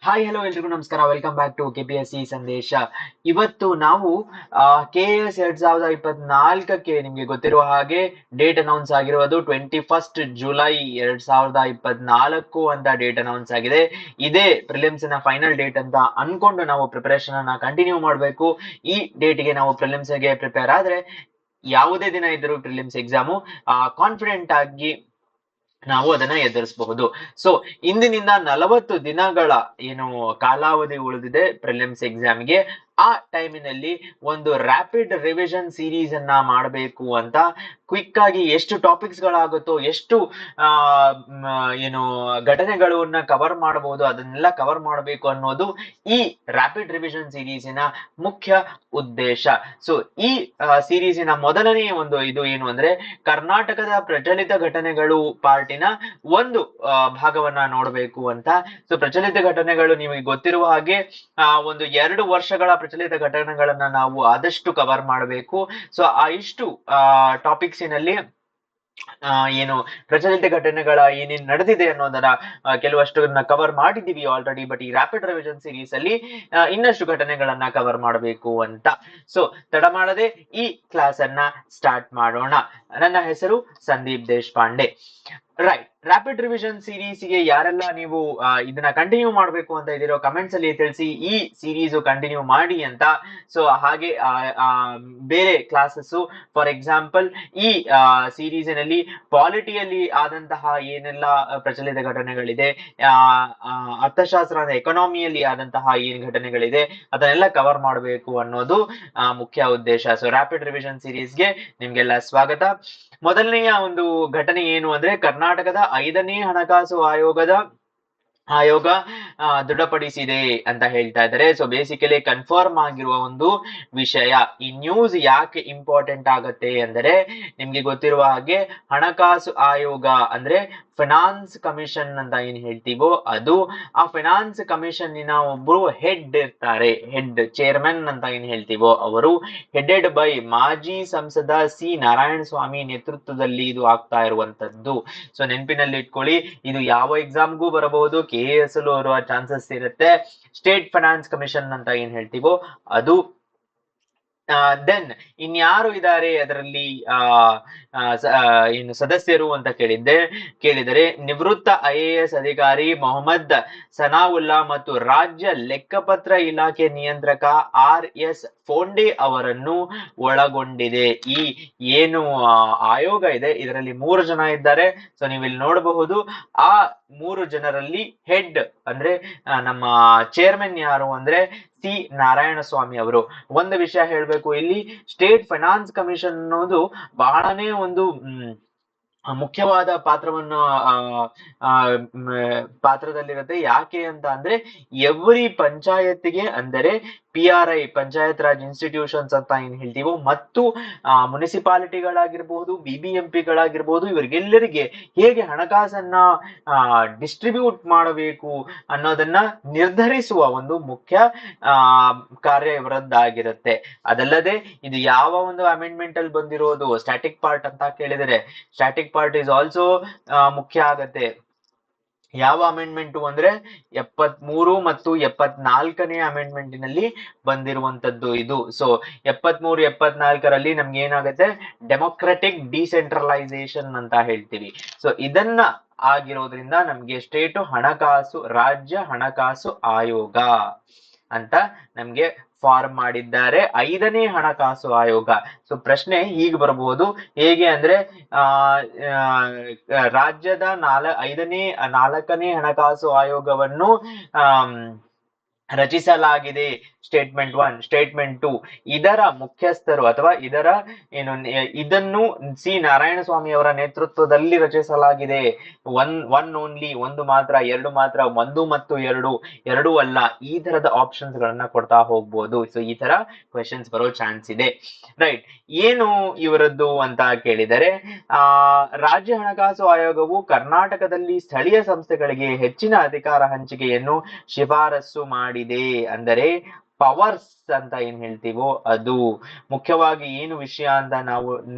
Hi hello ಎಲ್ರಿಗೂ ನಮಸ್ಕಾರ. Welcome back to KPSC ಸಂದೇಶ. ಇವತ್ತು ನಾವು KS 2024ಕ್ಕೆ ನಿಮ್ಗೆ ಗೊತ್ತಿರುವ ಹಾಗೆ ಡೇಟ್ ಅನೌನ್ಸ್ ಆಗಿರುವುದು 21 ಜುಲೈ 2024 ಅಂತ ಡೇಟ್ ಅನೌನ್ಸ್ ಆಗಿದೆ. ಇದೇ ಪ್ರಿಲಿಮ್ಸ್ ನ ಫೈನಲ್ ಡೇಟ್ ಅಂತ ಅನ್ಕೊಂಡು ನಾವು ಪ್ರಿಪರೇಷನ್ ಅನ್ನ ಕಂಟಿನ್ಯೂ ಮಾಡಬೇಕು. ಈ ಡೇಟ್ಗೆ ನಾವು ಪ್ರಿಲಿಮ್ಸ್ ಗೆ ಪ್ರಿಪೇರ್ ಆದ್ರೆ ಯಾವುದೇ ದಿನ ಇದ್ರೂ ಪ್ರಿಲಿಮ್ಸ್ ಎಕ್ಸಾಮು ಕಾನ್ಫಿಡೆಂಟ್ ಆಗಿ ನಾವು ಅದನ್ನ ಎದುರಿಸಬಹುದು. ಸೊ ಇಂದಿನಿಂದ 40 ದಿನಗಳ ಏನು ಕಾಲಾವಧಿ ಉಳಿದಿದೆ ಪ್ರಿಲಿಮ್ಸ್ ಎಕ್ಸಾಮ್ಗೆ, ಆ ಟೈಮಿನಲ್ಲಿ ಒಂದು ರ್ಯಾಪಿಡ್ ರಿವಿಷನ್ ಸೀರೀಸ್ ಅನ್ನ ಮಾಡಬೇಕು ಅಂತ ಕ್ವಿಕ್ ಆಗಿ ಎಷ್ಟು ಟಾಪಿಕ್ಸ್ ಗಳಾಗುತ್ತೋ, ಎಷ್ಟು ಆ ಏನು ಘಟನೆಗಳನ್ನ ಕವರ್ ಮಾಡಬಹುದು ಅದನ್ನೆಲ್ಲ ಕವರ್ ಮಾಡಬೇಕು ಅನ್ನೋದು ಈ ರ್ಯಾಪಿಡ್ ರಿವಿಷನ್ ಸೀರೀಸಿನ ಮುಖ್ಯ ಉದ್ದೇಶ. ಸೊ ಈ ಸೀರೀಸಿನ ಮೊದಲನೇ ಒಂದು ಇದು ಏನು ಅಂದ್ರೆ ಕರ್ನಾಟಕದ ಪ್ರಚಲಿತ ಘಟನೆಗಳು ಪಾರ್ಟಿನ ಒಂದು ಭಾಗವನ್ನ ನೋಡಬೇಕು ಅಂತ. ಸೊ ಪ್ರಚಲಿತ ಘಟನೆಗಳು ನಿಮಗೆ ಗೊತ್ತಿರುವ ಹಾಗೆ ಒಂದು 2 ವರ್ಷಗಳ ಪ್ರಚಲಿತ ಘಟನೆಗಳನ್ನ ನಾವು ಆದಷ್ಟು ಕವರ್ ಮಾಡಬೇಕು. ಸೊ ಆ ಇಷ್ಟು ಟಾಪಿಕ್ಸಿನಲ್ಲಿ ಏನು ಪ್ರಚಲಿತ ಘಟನೆಗಳ ಏನೇನ್ ನಡೆದಿದೆ ಅನ್ನೋದನ್ನ ಕೆಲವಷ್ಟನ್ನ ಕವರ್ ಮಾಡಿದೀವಿ ಆಲ್ರೆಡಿ. ಬಟ್ ಈ ರ್ಯಾಪಿಡ್ ರಿವಿಷನ್ ಸೀರೀಸ್ ಅಲ್ಲಿ ಇನ್ನಷ್ಟು ಘಟನೆಗಳನ್ನ ಕವರ್ ಮಾಡಬೇಕು ಅಂತ. ಸೊ ತಡ ಮಾಡದೆ ಈ ಕ್ಲಾಸ್ ಅನ್ನ ಸ್ಟಾರ್ಟ್ ಮಾಡೋಣ. ನನ್ನ ಹೆಸರು Sandeep Deshpande. Right, rapid revision ಸೀರೀಸ್ಗೆ ಯಾರೆಲ್ಲ ನೀವು ಇದನ್ನ ಕಂಟಿನ್ಯೂ ಮಾಡಬೇಕು ಅಂತ ಇದೀರೋ ಕಮೆಂಟ್ಸ್ ಅಲ್ಲಿ ತಿಳಿಸಿ, ಈ ಸೀರೀಸ್ ಕಂಟಿನ್ಯೂ ಮಾಡಿ ಅಂತ. ಸೊ ಹಾಗೆ ಬೇರೆ ಕ್ಲಾಸಸ್, ಫಾರ್ ಎಕ್ಸಾಂಪಲ್ ಈ ಸೀರೀಸಿನಲ್ಲಿ ಪಾಲಿಟಿಯಲ್ಲಿ ಆದಂತಹ ಏನೆಲ್ಲ ಪ್ರಚಲಿತ ಘಟನೆಗಳಿದೆ, ಅರ್ಥಶಾಸ್ತ್ರ ಅಂದ್ರೆ ಎಕಾನಮಿಯಲ್ಲಿ ಆದಂತಹ ಏನ್ ಘಟನೆಗಳಿದೆ ಅದನ್ನೆಲ್ಲ ಕವರ್ ಮಾಡಬೇಕು ಅನ್ನೋದು ಮುಖ್ಯ ಉದ್ದೇಶ. ಸೊ ರ್ಯಾಪಿಡ್ ರಿವಿಷನ್ ಸೀರೀಸ್ಗೆ ನಿಮ್ಗೆಲ್ಲ ಸ್ವಾಗತ. ಮೊದಲನೆಯ ಒಂದು ಘಟನೆ ಏನು ಅಂದ್ರೆ ಕರ್ನಾಟಕದ 5ನೇ ಹಣಕಾಸು ಆಯೋಗ ದೃಢಪಡಿಸಿದೆ ಅಂತ ಹೇಳ್ತಾ ಇದ್ದಾರೆ. ಸೊ ಬೇಸಿಕಲಿ ಕನ್ಫರ್ಮ್ ಆಗಿರುವ ಒಂದು ವಿಷಯ. ಈ ನ್ಯೂಸ್ ಯಾಕೆ ಇಂಪಾರ್ಟೆಂಟ್ ಆಗತ್ತೆ ಅಂದರೆ, ನಿಮ್ಗೆ ಗೊತ್ತಿರುವ ಹಾಗೆ ಹಣಕಾಸು ಆಯೋಗ ಅಂದ್ರೆ ಫೈನಾನ್ಸ್ ಕಮಿಷನ್ ಅಂತ ಏನ್ ಹೇಳ್ತೀವೋ ಅದು. ಆ ಫೈನಾನ್ಸ್ ಕಮಿಷನ್ನಿನ ಒಬ್ರು ಹೆಡ್ ಇರ್ತಾರೆ, ಹೆಡ್ ಚೇರ್ಮನ್ ಅಂತ ಏನ್ ಹೇಳ್ತೀವೋ ಅವರು, ಹೆಡೆಡ್ ಬೈ ಮಾಜಿ ಸಂಸದ ಸಿ ನಾರಾಯಣ ಸ್ವಾಮಿ ನೇತೃತ್ವದಲ್ಲಿ ಇದು ಆಗ್ತಾ ಇರುವಂತದ್ದು. ಸೊ ನೆನಪಿನಲ್ಲಿ ಇಟ್ಕೊಳ್ಳಿ, ಇದು ಯಾವ ಎಕ್ಸಾಮ್ಗೂ ಬರಬಹುದು, KS ಅಲ್ಲೂ ಬರುವ ಚಾನ್ಸಸ್ ಇರುತ್ತೆ. ಸ್ಟೇಟ್ ಫೈನಾನ್ಸ್ ಕಮಿಷನ್ ಅಂತ ಏನ್ ಹೇಳ್ತೀವೋ ಅದು. ದೆನ್ ಇನ್ಯಾರು ಇದ್ದಾರೆ ಅದರಲ್ಲಿ ಏನು ಸದಸ್ಯರು ಅಂತ ಕೇಳಿದರೆ ನಿವೃತ್ತ IAS ಅಧಿಕಾರಿ ಮೊಹಮ್ಮದ್ ಸನಾವುಲ್ಲಾ ಮತ್ತು ರಾಜ್ಯ ಲೆಕ್ಕಪತ್ರ ಇಲಾಖೆ ನಿಯಂತ್ರಕ RS ಫೋಂಡೆ ಅವರನ್ನು ಒಳಗೊಂಡಿದೆ. ಈ ಏನು ಆಯೋಗ ಇದೆ ಇದರಲ್ಲಿ 3 ಜನ ಇದ್ದಾರೆ. ಸೊ ನೀವು ಇಲ್ಲಿ ನೋಡಬಹುದು, ಆ 3 ಜನರಲ್ಲಿ ಹೆಡ್ ಅಂದ್ರೆ ನಮ್ಮ ಚೇರ್ಮನ್ ಯಾರು ಅಂದ್ರೆ ಸಿ ನಾರಾಯಣ ಸ್ವಾಮಿ ಅವರು. ಒಂದು ವಿಷಯ ಹೇಳ್ಬೇಕು, ಇಲ್ಲಿ ಸ್ಟೇಟ್ ಫೈನಾನ್ಸ್ ಕಮಿಷನ್ ಅನ್ನೋದು ಬಹಳನೇ ಒಂದು ಮುಖ್ಯವಾದ ಪಾತ್ರದಲ್ಲಿರುತ್ತೆ. ಯಾಕೆ ಅಂತ ಅಂದ್ರೆ ಎವ್ರಿ ಪಂಚಾಯತ್ಗೆ ಅಂದರೆ PRI ಪಂಚಾಯತ್ ರಾಜ್ ಇನ್ಸ್ಟಿಟ್ಯೂಷನ್ಸ್ ಅಂತ ಏನ್ ಹೇಳ್ತೀವೋ, ಮತ್ತು ಮುನಿಸಿಪಾಲಿಟಿಗಳಾಗಿರ್ಬಹುದು, BBMP ಗಳಾಗಿರ್ಬಹುದು, ಇವರಿಗೆಲ್ಲರಿಗೆ ಹೇಗೆ ಹಣಕಾಸನ್ನ ಡಿಸ್ಟ್ರಿಬ್ಯೂಟ್ ಮಾಡಬೇಕು ಅನ್ನೋದನ್ನ ನಿರ್ಧರಿಸುವ ಒಂದು ಮುಖ್ಯ ಕಾರ್ಯ ಇವರದ್ದಾಗಿರುತ್ತೆ. ಅದಲ್ಲದೆ ಇದು ಯಾವ ಒಂದು ಅಮೆಂಡ್ಮೆಂಟ್ ಅಲ್ಲಿ ಬಂದಿರೋದು, ಸ್ಟ್ಯಾಟಿಕ್ ಪಾರ್ಟ್ ಅಂತ ಕೇಳಿದರೆ ಸ್ಟ್ಯಾಟಿಕ್ ಪಾರ್ಟ್ ಇಸ್ ಆಲ್ಸೋ ಮುಖ್ಯ ಆಗತ್ತೆ. ಯಾವ ಅಮೆಂಡ್ಮೆಂಟ್ ಅಂದ್ರೆ 73 ಮತ್ತು 74ನೇ ಅಮೆಂಡ್ಮೆಂಟಿನಲ್ಲಿ ಬಂದಿರುವಂತದ್ದು ಇದು. ಸೊ 73, 74ರಲ್ಲಿ ನಮ್ಗೆ ಏನಾಗುತ್ತೆ, ಡೆಮೊಕ್ರೆಟಿಕ್ ಡಿಸೆಂಟ್ರಲೈಸೇಷನ್ ಅಂತ ಹೇಳ್ತೀವಿ. ಸೊ ಇದನ್ನ ಆಗಿರೋದ್ರಿಂದ ನಮ್ಗೆ ರಾಜ್ಯ ಹಣಕಾಸು ಆಯೋಗ ಅಂತ ನಮ್ಗೆ ಫಾರ್ಮ್ ಮಾಡಿದ್ದಾರೆ, 5ನೇ ಹಣಕಾಸು ಆಯೋಗ. ಸೊ ಪ್ರಶ್ನೆ ಹೀಗೆ ಬರಬಹುದು, ಹೇಗೆ ಅಂದ್ರೆ ರಾಜ್ಯದ 4ನೇ ಹಣಕಾಸು ಆಯೋಗವನ್ನು ರಚಿಸಲಾಗಿದೆ. ಸ್ಟೇಟ್ಮೆಂಟ್ 1, ಸ್ಟೇಟ್ಮೆಂಟ್ 2 ಇದರ ಮುಖ್ಯಸ್ಥರು ಅಥವಾ ಇದನ್ನು ಸಿ ನಾರಾಯಣ ಸ್ವಾಮಿ ಅವರ ನೇತೃತ್ವದಲ್ಲಿ ರಚಿಸಲಾಗಿದೆ. ಒನ್ ಓನ್ಲಿ, ಒಂದು ಮಾತ್ರ, 2 ಮಾತ್ರ, 1 ಮತ್ತು 2, 2 ಅಲ್ಲ, ಈ ತರದ ಆಪ್ಷನ್ಸ್ ಗಳನ್ನ ಕೊಡ್ತಾ ಹೋಗ್ಬೋದು. ಸೊ ಈ ತರ ಕ್ವೆಶನ್ಸ್ ಬರೋ ಚಾನ್ಸ್ ಇದೆ. ರೈಟ್, ಏನು ಇವರದ್ದು ಅಂತ ಕೇಳಿದರೆ ರಾಜ್ಯ ಹಣಕಾಸು ಆಯೋಗವು ಕರ್ನಾಟಕದಲ್ಲಿ ಸ್ಥಳೀಯ ಸಂಸ್ಥೆಗಳಿಗೆ ಹೆಚ್ಚಿನ ಅಧಿಕಾರ ಹಂಚಿಕೆಯನ್ನು ಶಿಫಾರಸು ಮಾಡಿದೆ. ಅಂದರೆ ಪವರ್ಸ್ ಅಂತ ಏನ್ ಹೇಳ್ತೀವೋ ಅದು. ಮುಖ್ಯವಾಗಿ ಏನು ವಿಷಯ ಅಂತ ನಾವು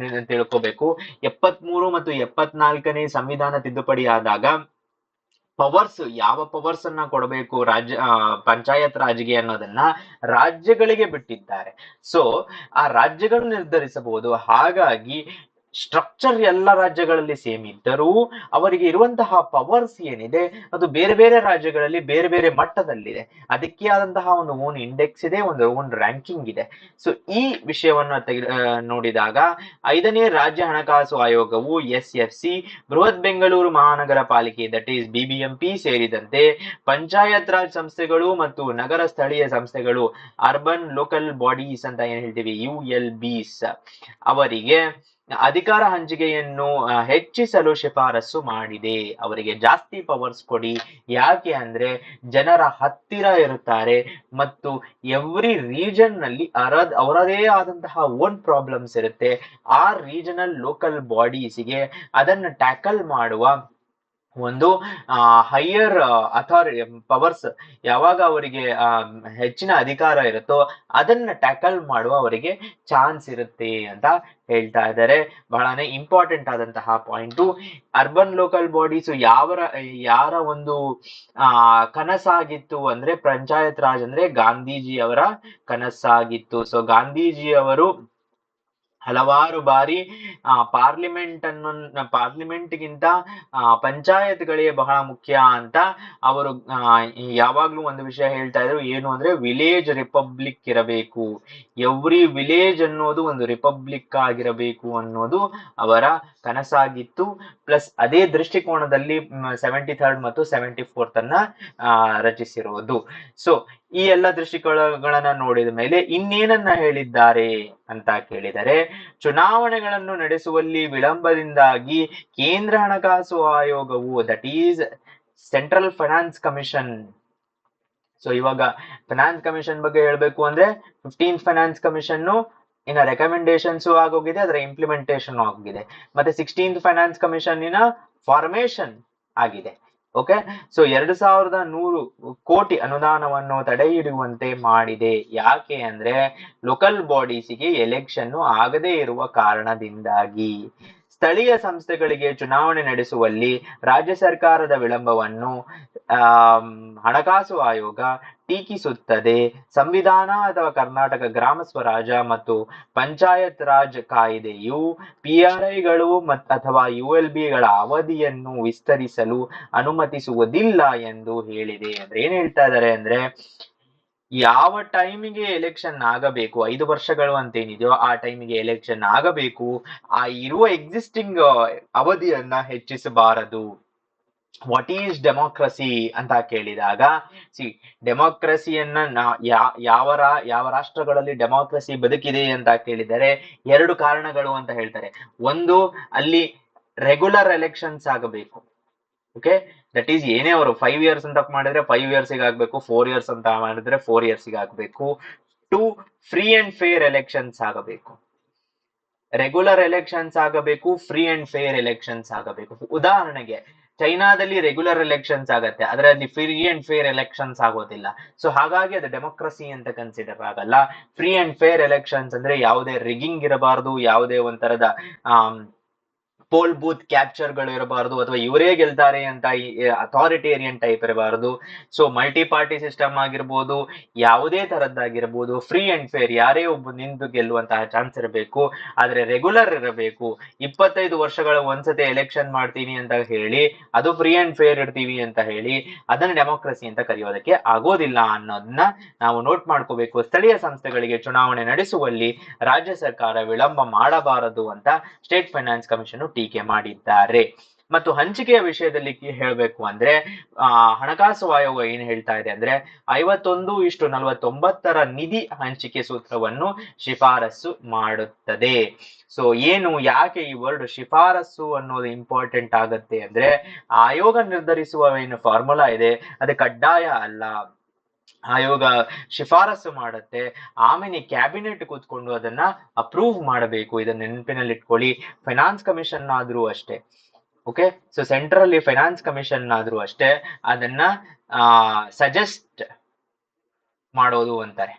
ತಿಳ್ಕೋಬೇಕು, 73 ಮತ್ತು 74ನೇ ಸಂವಿಧಾನ ತಿದ್ದುಪಡಿ ಆದಾಗ ಪವರ್ಸ್, ಯಾವ ಪವರ್ಸ್ ಅನ್ನ ಕೊಡಬೇಕು ಪಂಚಾಯತ್ ರಾಜ್ಗೆ ಅನ್ನೋದನ್ನ ರಾಜ್ಯಗಳಿಗೆ ಬಿಟ್ಟಿದ್ದಾರೆ. ಸೊ ಆ ರಾಜ್ಯಗಳು ನಿರ್ಧರಿಸಬಹುದು. ಹಾಗಾಗಿ ಸ್ಟ್ರಕ್ಚರ್ ಎಲ್ಲ ರಾಜ್ಯಗಳಲ್ಲಿ ಸೇಮ್ ಇದ್ದರೂ ಅವರಿಗೆ ಇರುವಂತಹ ಪವರ್ಸ್ ಏನಿದೆ ಅದು ಬೇರೆ ಬೇರೆ ರಾಜ್ಯಗಳಲ್ಲಿ ಬೇರೆ ಬೇರೆ ಮಟ್ಟದಲ್ಲಿದೆ. ಅದಕ್ಕೆ ಆದಂತಹ ಒಂದು ಓನ್ ಇಂಡೆಕ್ಸ್ ಇದೆ, ಒಂದು ಓನ್ ರ್ಯಾಂಕಿಂಗ್ ಇದೆ. ಸೊ ಈ ವಿಷಯವನ್ನು ನೋಡಿದಾಗ 5ನೇ ರಾಜ್ಯ ಹಣಕಾಸು ಆಯೋಗವು SFC, ಬೃಹತ್ ಬೆಂಗಳೂರು ಮಹಾನಗರ ಪಾಲಿಕೆ ದಟ್ ಈಸ್ BBMP ಸೇರಿದಂತೆ ಪಂಚಾಯತ್ ರಾಜ್ ಸಂಸ್ಥೆಗಳು ಮತ್ತು ನಗರ ಸ್ಥಳೀಯ ಸಂಸ್ಥೆಗಳು ಅರ್ಬನ್ ಲೋಕಲ್ ಬಾಡೀಸ್ ಅಂತ ಏನ್ ಹೇಳ್ತೀವಿ ULBs ಅವರಿಗೆ ಅಧಿಕಾರ ಹಂಚಿಕೆಯನ್ನು ಹೆಚ್ಚಿಸಲು ಶಿಫಾರಸು ಮಾಡಿದೆ. ಅವರಿಗೆ ಜಾಸ್ತಿ ಪವರ್ಸ್ ಕೊಡಿ. ಯಾಕೆ ಅಂದ್ರೆ ಜನರ ಹತ್ತಿರ ಇರುತ್ತಾರೆ ಮತ್ತು ಎವ್ರಿ ರೀಜನ್ ನಲ್ಲಿ ಅವರದೇ ಆದಂತಹ ಓನ್ ಪ್ರಾಬ್ಲಮ್ಸ್ ಇರುತ್ತೆ. ಆ ರೀಜನಲ್ ಲೋಕಲ್ ಬಾಡೀಸ್ಗೆ ಅದನ್ನು ಟ್ಯಾಕಲ್ ಮಾಡುವ ಒಂದು ಹೈಯರ್ ಪವರ್ಸ್ ಯಾವಾಗ ಅವರಿಗೆ ಹೆಚ್ಚಿನ ಅಧಿಕಾರ ಇರುತ್ತೋ ಅದನ್ನ ಟ್ಯಾಕಲ್ ಮಾಡುವ ಅವರಿಗೆ ಚಾನ್ಸ್ ಇರುತ್ತೆ ಅಂತ ಹೇಳ್ತಾ ಇದ್ದಾರೆ. ಬಹಳನೇ ಇಂಪಾರ್ಟೆಂಟ್ ಆದಂತಹ ಪಾಯಿಂಟು. ಅರ್ಬನ್ ಲೋಕಲ್ ಬಾಡೀಸ್ ಯಾರ ಒಂದು ಕನಸಾಗಿತ್ತು ಅಂದ್ರೆ ಪಂಚಾಯತ್ ರಾಜ್ ಅಂದ್ರೆ ಗಾಂಧೀಜಿ ಅವರ ಕನಸಾಗಿತ್ತು. ಸೊ ಗಾಂಧೀಜಿ ಅವರು ಹಲವಾರು ಬಾರಿ ಪಾರ್ಲಿಮೆಂಟ್ಗಿಂತ ಪಂಚಾಯತ್ಗಳೇ ಬಹಳ ಮುಖ್ಯ ಅಂತ ಅವರು ಯಾವಾಗ್ಲೂ ಒಂದು ವಿಷಯ ಹೇಳ್ತಾ ಇದ್ರು. ಏನು ಅಂದ್ರೆ ವಿಲೇಜ್ ರಿಪಬ್ಲಿಕ್ ಇರಬೇಕು, ಎವ್ರಿ ವಿಲೇಜ್ ಅನ್ನೋದು ಒಂದು ರಿಪಬ್ಲಿಕ್ ಆಗಿರಬೇಕು ಅನ್ನೋದು ಅವರ ಕನಸಾಗಿತ್ತು. ಪ್ಲಸ್ ಅದೇ ದೃಷ್ಟಿಕೋನದಲ್ಲಿ 73rd ಮತ್ತು 74th ಅನ್ನ ರಚಿಸಿರುವುದು. ಸೊ ಈ ಎಲ್ಲ ದೃಷ್ಟಿಕೋನಗಳನ್ನ ನೋಡಿದ ಮೇಲೆ ಇನ್ನೇನನ್ನ ಹೇಳಿದ್ದಾರೆ ಅಂತ ಕೇಳಿದರೆ, ಚುನಾವಣೆಗಳನ್ನು ನಡೆಸುವಲ್ಲಿ ವಿಳಂಬದಿಂದಾಗಿ ಕೇಂದ್ರ ಹಣಕಾಸು ಆಯೋಗವು that is central finance commission. So ಇವಾಗ ಫೈನಾನ್ಸ್ ಕಮಿಷನ್ ಬಗ್ಗೆ ಹೇಳ್ಬೇಕು ಅಂದ್ರೆ 15th ಫೈನಾನ್ಸ್ ಕಮಿಷನ್ ಇನ್ನ ರೆಕಮೆಂಡೇಶನ್ಸ್ ಆಗೋಗಿದೆ, ಅದರ ಇಂಪ್ಲಿಮೆಂಟೇಷನ್ ಆಗಿದೆ. ಮತ್ತೆ 16th ಫೈನಾನ್ಸ್ ಕಮಿಷನ್ ಫಾರ್ಮೇಶನ್ ಆಗಿದೆ. ಓಕೆ, ಸೊ 2100 ಕೋಟಿ ಅನುದಾನವನ್ನು ತಡೆ ಹಿಡಿಯುವಂತೆ ಮಾಡಿದೆ. ಯಾಕೆ ಅಂದ್ರೆ ಲೋಕಲ್ ಬಾಡೀಸ್ಗೆ ಎಲೆಕ್ಷನ್ ಆಗದೇ ಇರುವ ಕಾರಣದಿಂದಾಗಿ. ಸ್ಥಳೀಯ ಸಂಸ್ಥೆಗಳಿಗೆ ಚುನಾವಣೆ ನಡೆಸುವಲ್ಲಿ ರಾಜ್ಯ ಸರ್ಕಾರದ ವಿಳಂಬವನ್ನು ಹಣಕಾಸು ಆಯೋಗ ಟೀಕಿಸುತ್ತದೆ. ಸಂವಿಧಾನ ಅಥವಾ ಕರ್ನಾಟಕ ಗ್ರಾಮ ಸ್ವರಾಜ ಮತ್ತು ಪಂಚಾಯತ್ ರಾಜ್ ಕಾಯ್ದೆಯು PRIಗಳು ಅಥವಾ ULBಗಳ ಅವಧಿಯನ್ನು ವಿಸ್ತರಿಸಲು ಅನುಮತಿಸುವುದಿಲ್ಲ ಎಂದು ಹೇಳಿದೆ. ಅಂದ್ರೆ ಏನ್ ಹೇಳ್ತಾ ಇದ್ದಾರೆ ಅಂದ್ರೆ, ಯಾವ ಟೈಮಿಗೆ ಎಲೆಕ್ಷನ್ ಆಗಬೇಕು, 5 ವರ್ಷಗಳು ಅಂತ ಏನಿದೆಯೋ ಆ ಟೈಮಿಗೆ ಎಲೆಕ್ಷನ್ ಆಗಬೇಕು, ಆ ಇರುವ ಎಕ್ಸಿಸ್ಟಿಂಗ್ ಅವಧಿಯನ್ನ ಹೆಚ್ಚಿಸಬಾರದು. ವಾಟ್ ಈಸ್ ಡೆಮೋಕ್ರಸಿ ಅಂತ ಕೇಳಿದಾಗ, ಡೆಮೋಕ್ರಸಿಯನ್ನ ಯಾವ ರಾಷ್ಟ್ರಗಳಲ್ಲಿ ಡೆಮೋಕ್ರಸಿ ಬದುಕಿದೆ ಅಂತ ಕೇಳಿದರೆ 2 ಕಾರಣಗಳು ಅಂತ ಹೇಳ್ತಾರೆ. ಒಂದು, ಅಲ್ಲಿ ರೆಗ್ಯುಲರ್ ಎಲೆಕ್ಷನ್ಸ್ ಆಗಬೇಕು. ಓಕೆ, ದಟ್ ಈಸ್ ಏನೇ ಅವರು 5 years ಅಂತ ಮಾಡಿದ್ರೆ 5 years ಆಗ್ಬೇಕು, 4 years ಅಂತ ಮಾಡಿದ್ರೆ 4 years ಆಗ್ಬೇಕು. 2, ಫ್ರೀ ಅಂಡ್ ಫೇರ್ ಎಲೆಕ್ಷನ್ಸ್ ಆಗಬೇಕು. ರೆಗ್ಯುಲರ್ ಎಲೆಕ್ಷನ್ಸ್ ಆಗಬೇಕು, ಫ್ರೀ ಅಂಡ್ ಫೇರ್ ಎಲೆಕ್ಷನ್ಸ್ ಆಗಬೇಕು. ಉದಾಹರಣೆಗೆ ಚೈನಾದಲ್ಲಿ ರೆಗ್ಯುಲರ್ ಎಲೆಕ್ಷನ್ಸ್ ಆಗತ್ತೆ, ಆದ್ರೆ ಅಲ್ಲಿ ಫ್ರೀ ಅಂಡ್ ಫೇರ್ ಎಲೆಕ್ಷನ್ಸ್ ಆಗೋದಿಲ್ಲ. ಸೊ ಹಾಗಾಗಿ ಅದು ಡೆಮೋಕ್ರಸಿ ಅಂತ ಕನ್ಸಿಡರ್ ಆಗಲ್ಲ. ಫ್ರೀ ಅಂಡ್ ಫೇರ್ ಎಲೆಕ್ಷನ್ಸ್ ಅಂದ್ರೆ ಯಾವುದೇ ರಿಗಿಂಗ್ ಇರಬಾರ್ದು, ಯಾವುದೇ ಒಂಥರದ ಪೋಲ್ ಬೂತ್ ಕ್ಯಾಪ್ಚರ್ಗಳು ಇರಬಾರದು, ಅಥವಾ ಇವರೇ ಗೆಲ್ತಾರೆ ಅಂತ ಅಥಾರಿಟೇರಿಯನ್ ಟೈಪ್ ಇರಬಾರದು. ಸೊ ಮಲ್ಟಿ ಪಾರ್ಟಿ ಸಿಸ್ಟಮ್ ಆಗಿರ್ಬೋದು, ಯಾವುದೇ ತರದ್ದಾಗಿರ್ಬೋದು, ಫ್ರೀ ಅಂಡ್ ಫೇರ್ ಯಾರೇ ಒಬ್ಬ ನಿಂತು ಗೆಲ್ಲುವಂತಹ ಚಾನ್ಸ್ ಇರಬೇಕು. ಆದ್ರೆ ರೆಗ್ಯುಲರ್ ಇರಬೇಕು. 25 ವರ್ಷಗಳ ಒಂದ್ಸತಿ ಎಲೆಕ್ಷನ್ ಮಾಡ್ತೀನಿ ಅಂತ ಹೇಳಿ ಅದು ಫ್ರೀ ಅಂಡ್ ಫೇರ್ ಇರ್ತೀವಿ ಅಂತ ಹೇಳಿ ಅದನ್ನ ಡೆಮೋಕ್ರಸಿ ಅಂತ ಕರೆಯೋದಕ್ಕೆ ಆಗೋದಿಲ್ಲ ಅನ್ನೋದನ್ನ ನಾವು ನೋಟ್ ಮಾಡ್ಕೋಬೇಕು. ಸ್ಥಳೀಯ ಸಂಸ್ಥೆಗಳಿಗೆ ಚುನಾವಣೆ ನಡೆಸುವಲ್ಲಿ ರಾಜ್ಯ ಸರ್ಕಾರ ವಿಳಂಬ ಮಾಡಬಾರದು ಅಂತ ಸ್ಟೇಟ್ ಫೈನಾನ್ಸ್ ಕಮಿಷನ್ ಟೀಕೆ ಮಾಡಿದ್ದಾರೆ. ಮತ್ತು ಹಂಚಿಕೆಯ ವಿಷಯದಲ್ಲಿ ಹೇಳಬೇಕು ಅಂದ್ರೆ ಹಣಕಾಸು ಆಯೋಗ ಏನ್ ಹೇಳ್ತಾ ಇದೆ ಅಂದ್ರೆ 51:49 ನಿಧಿ ಹಂಚಿಕೆ ಸೂತ್ರವನ್ನು ಶಿಫಾರಸು ಮಾಡುತ್ತದೆ. ಸೊ ಯಾಕೆ ಈ ವರ್ಡ್ ಶಿಫಾರಸು ಅನ್ನೋದು ಇಂಪಾರ್ಟೆಂಟ್ ಆಗತ್ತೆ ಅಂದ್ರೆ, ಆಯೋಗ ನಿರ್ಧರಿಸುವ ಏನು ಫಾರ್ಮುಲಾ ಇದೆ ಅದು ಕಡ್ಡಾಯ ಅಲ್ಲ. ಆಯೋಗ ಶಿಫಾರಸು ಮಾಡುತ್ತೆ, ಆಮೇಲೆ ಕ್ಯಾಬಿನೆಟ್ ಕೂತ್ಕೊಂಡು ಅದನ್ನ ಅಪ್ರೂವ್ ಮಾಡಬೇಕು. ಇದನ್ನ ನೆನಪಿನಲ್ಲಿ ಇಟ್ಕೊಳ್ಳಿ. ಫೈನಾನ್ಸ್ ಕಮಿಷನ್ ಆದ್ರೂ ಅಷ್ಟೇ. Okay, so central finance commission ಆದ್ರೂ ಅಷ್ಟೇ ಅದನ್ನ ಸಜೆಸ್ಟ್ ಮಾಡೋದು ಅಂತಾರೆ.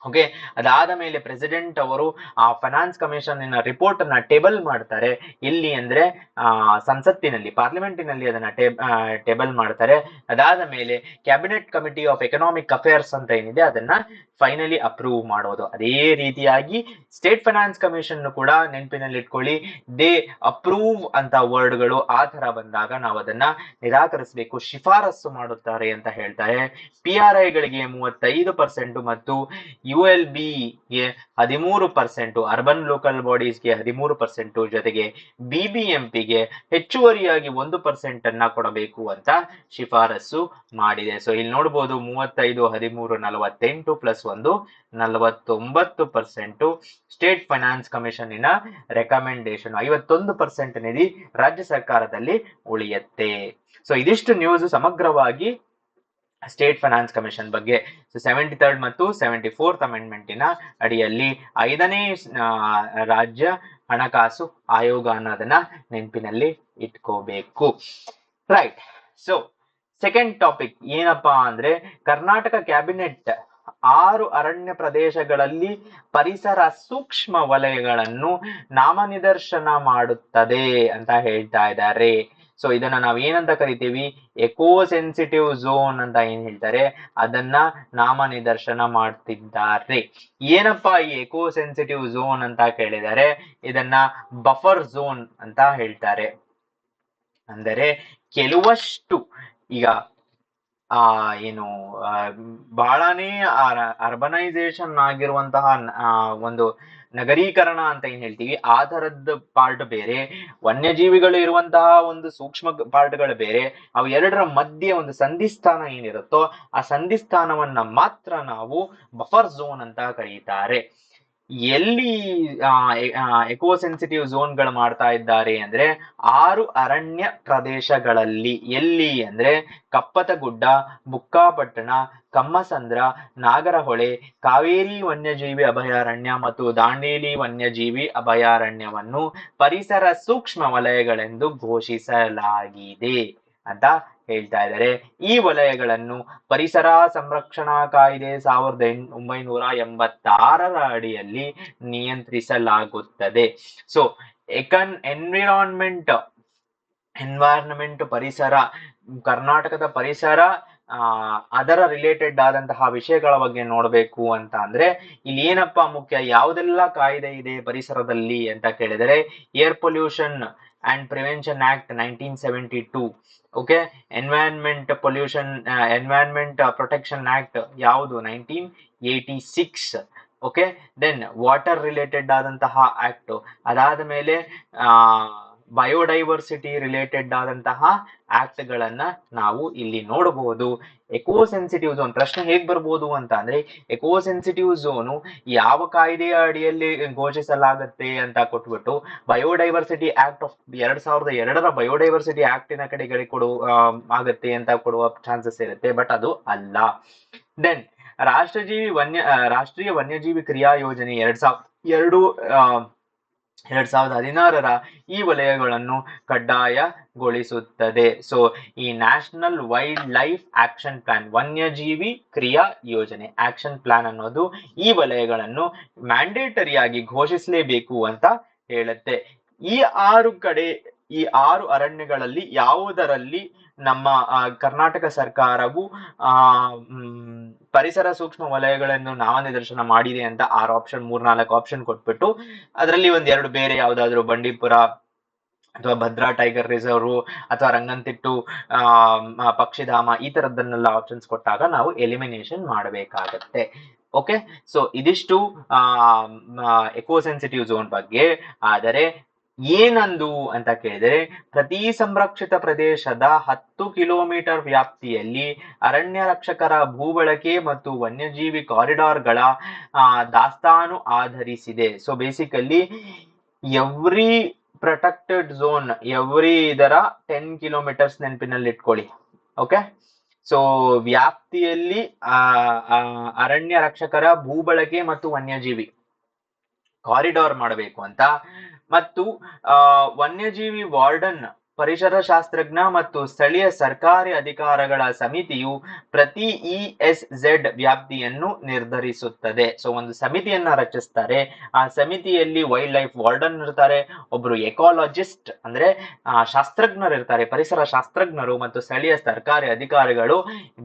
ಓಕೆ, ಅದಾದ ಮೇಲೆ ಪ್ರೆಸಿಡೆಂಟ್ ಅವರು ಆ ಫೈನಾನ್ಸ್ ಕಮಿಷನ್ ರಿಪೋರ್ಟ್ ಅನ್ನ ಟೇಬಲ್ ಮಾಡ್ತಾರೆ. ಎಲ್ಲಿ ಅಂದ್ರೆ ಸಂಸತ್ತಿನಲ್ಲಿ, ಪಾರ್ಲಿಮೆಂಟಿನಲ್ಲಿ ಅದನ್ನ ಟೇಬಲ್ ಮಾಡ್ತಾರೆ. ಅದಾದ ಮೇಲೆ cabinet committee of economic affairs ಅಂತ ಏನಿದೆ ಅದನ್ನ ಫೈನಲಿ ಅಪ್ರೂವ್ ಮಾಡೋದು. ಅದೇ ರೀತಿಯಾಗಿ ಸ್ಟೇಟ್ ಫೈನಾನ್ಸ್ ಕಮಿಷನ್ ಕೂಡ ನೆನಪಿನಲ್ಲಿ ಇಟ್ಕೊಳ್ಳಿ, ದೇ ಅಪ್ರೂವ್ ಅಂತ ವರ್ಡ್ಗಳು ಆ ತರ ಬಂದಾಗ ನಾವು ಅದನ್ನ ನಿರಾಕರಿಸಬೇಕು, ಶಿಫಾರಸ್ಸು ಮಾಡುತ್ತಾರೆ ಅಂತ ಹೇಳ್ತಾರೆ. PRI ಗಳಿಗೆ 35% ಮತ್ತು ULB-ಗೆ 13%, ಅರ್ಬನ್ ಲೋಕಲ್ ಬಾಡೀಸ್ಗೆ 13%, ಜೊತೆಗೆ BBMP-ಗೆ ಹೆಚ್ಚುವರಿಯಾಗಿ 1% ಅನ್ನ ಕೊಡಬೇಕು ಅಂತ ಶಿಫಾರಸು ಮಾಡಿದೆ. ಸೊ ಇಲ್ಲಿ ನೋಡಬಹುದು 35, 13, 48 ಪ್ಲಸ್ 1 49%. ಸ್ಟೇಟ್ ಫೈನಾನ್ಸ್ ಕಮಿಷನ್ನಿನ ರೆಕಮೆಂಡೇಶನ್ 51% ನಿಧಿ ರಾಜ್ಯ ಸರ್ಕಾರದಲ್ಲಿ ಉಳಿಯುತ್ತೆ. ಸೊ ಇದಿಷ್ಟು ನ್ಯೂಸ್ ಸಮಗ್ರವಾಗಿ ಸ್ಟೇಟ್ ಫೈನಾನ್ಸ್ ಕಮಿಷನ್ ಬಗ್ಗೆ. ಸೊ 73rd ಮತ್ತು 74th ಅಮೆಂಡ್ಮೆಂಟಿನ ಅಡಿಯಲ್ಲಿ 5ನೇ ರಾಜ್ಯ ಹಣಕಾಸು ಆಯೋಗ ಅನ್ನೋದನ್ನ ನೆನಪಿನಲ್ಲಿ ಇಟ್ಕೋಬೇಕು. ರೈಟ್. ಸೊ ಸೆಕೆಂಡ್ ಟಾಪಿಕ್ ಏನಪ್ಪಾ ಅಂದ್ರೆ, ಕರ್ನಾಟಕ ಕ್ಯಾಬಿನೆಟ್ 6 ಅರಣ್ಯ ಪ್ರದೇಶಗಳಲ್ಲಿ ಪರಿಸರ ಸೂಕ್ಷ್ಮ ವಲಯಗಳನ್ನು ನಾಮನಿದರ್ಶನ ಮಾಡುತ್ತದೆ ಅಂತ ಹೇಳ್ತಾ ಇದ್ದಾರೆ. ಸೊ ಇದನ್ನ ನಾವ್ ಏನಂತ ಕರಿತೀವಿ, ಎಕೋ ಸೆನ್ಸಿಟಿವ್ ಝೋನ್ ಅಂತ ಏನ್ ಹೇಳ್ತಾರೆ ಅದನ್ನ ನಾಮನಿದರ್ಶನ ಮಾಡ್ತಿದ್ದಾರೆ. ಏನಪ್ಪಾ ಈ ಎಕೋ ಸೆನ್ಸಿಟಿವ್ ಝೋನ್ ಅಂತ ಕೇಳಿದರೆ ಇದನ್ನ ಬಫರ್ ಝೋನ್ ಅಂತ ಹೇಳ್ತಾರೆ. ಅಂದರೆ ಕೆಲವಷ್ಟು ಈಗ ಏನು ಬಹಳನೇ ಅರ್ಬನೈಸೇಷನ್ ಆಗಿರುವಂತಹ ಒಂದು ನಗರೀಕರಣ ಅಂತ ಏನ್ ಹೇಳ್ತೀವಿ ಆ ತರದ್ ಪಾರ್ಟ್ ಬೇರೆ, ವನ್ಯಜೀವಿಗಳು ಇರುವಂತಹ ಒಂದು ಸೂಕ್ಷ್ಮ ಪಾರ್ಟ್ಗಳು ಬೇರೆ. ಅವು ಎರಡರ ಮಧ್ಯೆ ಒಂದು ಸಂಧಿಸ್ಥಾನ ಏನಿರುತ್ತೋ ಆ ಸಂಧಿಸ್ಥಾನವನ್ನ ಮಾತ್ರ ನಾವು ಬಫರ್ ಝೋನ್ ಅಂತ ಕರೀತಾರೆ. ಎಲ್ಲಿ ಎಕೋ ಸೆನ್ಸಿಟಿವ್ ಝೋನ್ಗಳು ಮಾಡ್ತಾ ಇದ್ದಾರೆ ಅಂದ್ರೆ 6 ಅರಣ್ಯ ಪ್ರದೇಶಗಳಲ್ಲಿ. ಎಲ್ಲಿ ಅಂದ್ರೆ ಕಪ್ಪತಗುಡ್ಡ, ಬುಕ್ಕಾಪಟ್ಟಣ, ಕಮ್ಮಸಂದ್ರ, ನಾಗರಹೊಳೆ, ಕಾವೇರಿ ವನ್ಯಜೀವಿ ಅಭಯಾರಣ್ಯ ಮತ್ತು ದಾಂಡೇಲಿ ವನ್ಯಜೀವಿ ಅಭಯಾರಣ್ಯವನ್ನು ಪರಿಸರ ಸೂಕ್ಷ್ಮ ವಲಯಗಳೆಂದು ಘೋಷಿಸಲಾಗಿದೆ ಅಂತ ಹೇಳ್ತಾ ಇದ್ದಾರೆ. ಈ ವಲಯಗಳನ್ನು ಪರಿಸರ ಸಂರಕ್ಷಣಾ ಕಾಯ್ದೆ 1986ರ ಅಡಿಯಲ್ಲಿ ನಿಯಂತ್ರಿಸಲಾಗುತ್ತದೆ. ಸೊ ಎನ್ವೈರನ್ಮೆಂಟ್ ಪರಿಸರ, ಕರ್ನಾಟಕದ ಪರಿಸರ, ಅದರ ರಿಲೇಟೆಡ್ ಆದಂತಹ ವಿಷಯಗಳ ಬಗ್ಗೆ ನೋಡ್ಬೇಕು ಅಂತ ಅಂದ್ರೆ ಇಲ್ಲಿ ಏನಪ್ಪಾ ಮುಖ್ಯ, ಯಾವುದೆಲ್ಲ ಕಾಯ್ದೆ ಇದೆ ಪರಿಸರದಲ್ಲಿ ಅಂತ ಕೇಳಿದರೆ, air pollution and prevention act 1972, okay, environment protection act ಯಾವುದು 1986, ಓಕೆ, ದೆನ್ ವಾಟರ್ ರಿಲೇಟೆಡ್ ಆದಂತಹ ಆಕ್ಟ್, ಅದಾದ ಮೇಲೆ ಬಯೋಡೈವರ್ಸಿಟಿ ರಿಲೇಟೆಡ್ ಆದಂತಹ ಆಕ್ಟ್ ಗಳನ್ನ ನಾವು ಇಲ್ಲಿ ನೋಡಬಹುದು. ಎಕೋ ಸೆನ್ಸಿಟಿವ್ ಝೋನ್ ಪ್ರಶ್ನೆ ಹೇಗ್ ಬರ್ಬೋದು ಅಂತ ಅಂದ್ರೆ, ಎಕೋ ಸೆನ್ಸಿಟಿವ್ ಝೋನು ಯಾವ ಕಾಯ್ದೆಯ ಅಡಿಯಲ್ಲಿ ಘೋಷಿಸಲಾಗುತ್ತೆ ಅಂತ ಕೊಟ್ಬಿಟ್ಟು ಬಯೋಡೈವರ್ಸಿಟಿ ಆಕ್ಟ್ ಆಫ್ 2002ರ ಬಯೋಡೈವರ್ಸಿಟಿ ಆಕ್ಟಿನ ಕಡೆಗೆ ಆಗುತ್ತೆ ಅಂತ ಕೊಡುವ ಚಾನ್ಸಸ್ ಇರುತ್ತೆ, ಬಟ್ ಅದು ಅಲ್ಲ. ದೆನ್ ರಾಷ್ಟ್ರೀಯ ವನ್ಯಜೀವಿ ಕ್ರಿಯಾ ಯೋಜನೆ 2016ರ ಈ ವಲಯಗಳನ್ನು ಕಡ್ಡಾಯಗೊಳಿಸುತ್ತದೆ. ಸೊ ಈ national wild life action plan, ವನ್ಯಜೀವಿ ಕ್ರಿಯಾ ಯೋಜನೆ ಆಕ್ಷನ್ ಪ್ಲಾನ್ ಅನ್ನೋದು ಈ ವಲಯಗಳನ್ನು ಮ್ಯಾಂಡೇಟರಿಯಾಗಿ ಘೋಷಿಸಲೇಬೇಕು ಅಂತ ಹೇಳುತ್ತೆ. ಈ 6 ಅರಣ್ಯಗಳಲ್ಲಿ ಯಾವುದರಲ್ಲಿ ನಮ್ಮ ಕರ್ನಾಟಕ ಸರ್ಕಾರವು ಪರಿಸರ ಸೂಕ್ಷ್ಮ ವಲಯಗಳನ್ನು ನಾಮನಿದರ್ಶನ ಮಾಡಿದೆ ಅಂತ 3-4 ಆಪ್ಷನ್ ಕೊಟ್ಬಿಟ್ಟು ಅದರಲ್ಲಿ 1-2 ಬೇರೆ ಯಾವ್ದಾದ್ರು ಬಂಡೀಪುರ ಅಥವಾ ಭದ್ರಾ ಟೈಗರ್ ರಿಸರ್ವ್ ಅಥವಾ ರಂಗನತಿಟ್ಟು ಪಕ್ಷಿಧಾಮ ಈ ತರದನ್ನೆಲ್ಲ ಆಪ್ಷನ್ಸ್ ಕೊಟ್ಟಾಗ ನಾವು ಎಲಿಮಿನೇಷನ್ ಮಾಡಬೇಕಾಗತ್ತೆ. ಓಕೆ, ಸೊ ಇದಿಷ್ಟು ಎಕೋ ಸೆನ್ಸಿಟಿವ್ ಝೋನ್ ಬಗ್ಗೆ. ಆದರೆ ಏನಂದು ಅಂತ ಕೇಳಿದರೆ, ಪ್ರತಿ ಸಂರಕ್ಷಿತ ಪ್ರದೇಶದ 10 ಕಿಲೋಮೀಟರ್ ವ್ಯಾಪ್ತಿಯಲ್ಲಿ ಅರಣ್ಯ ರಕ್ಷಕರ ಭೂಬಳಕೆ ಮತ್ತು ವನ್ಯಜೀವಿ ಕಾರಿಡಾರ್ಗಳ ದಾಸ್ತಾನು ಆಧರಿಸಿದೆ. So basically every protected zone ಇದರ 10 ಕಿಲೋಮೀಟರ್ಸ್ ನೆನಪಿನಲ್ಲಿ ಇಟ್ಕೊಳ್ಳಿ. ಓಕೆ, ಸೊ ವ್ಯಾಪ್ತಿಯಲ್ಲಿ ಅರಣ್ಯ ರಕ್ಷಕರ ಭೂಬಳಕೆ ಮತ್ತು ವನ್ಯಜೀವಿ ಕಾರಿಡಾರ್ ಮಾಡಬೇಕು ಅಂತ, ಮತ್ತು ವನ್ಯಜೀವಿ ವಾರ್ಡನ್ ಪರಿಸರ ಶಾಸ್ತ್ರಜ್ಞ ಮತ್ತು ಸ್ಥಳೀಯ ಸರ್ಕಾರಿ ಅಧಿಕಾರಿಗಳ ಸಮಿತಿಯು ಪ್ರತಿ ಇಎಸ್ಝೆಡ್ ವ್ಯಾಪ್ತಿಯನ್ನು ನಿರ್ಧರಿಸುತ್ತದೆ. ಸೊ ಒಂದು ಸಮಿತಿಯನ್ನ ರಚಿಸ್ತಾರೆ. ಆ ಸಮಿತಿಯಲ್ಲಿ ವೈಲ್ಡ್ ಲೈಫ್ ವಾರ್ಡನ್ ಇರ್ತಾರೆ, ಒಬ್ರು ಎಕಾಲಜಿಸ್ಟ್ ಅಂದ್ರೆ ಶಾಸ್ತ್ರಜ್ಞರು ಇರ್ತಾರೆ, ಪರಿಸರ ಶಾಸ್ತ್ರಜ್ಞರು ಮತ್ತು ಸ್ಥಳೀಯ ಸರ್ಕಾರಿ ಅಧಿಕಾರಿಗಳು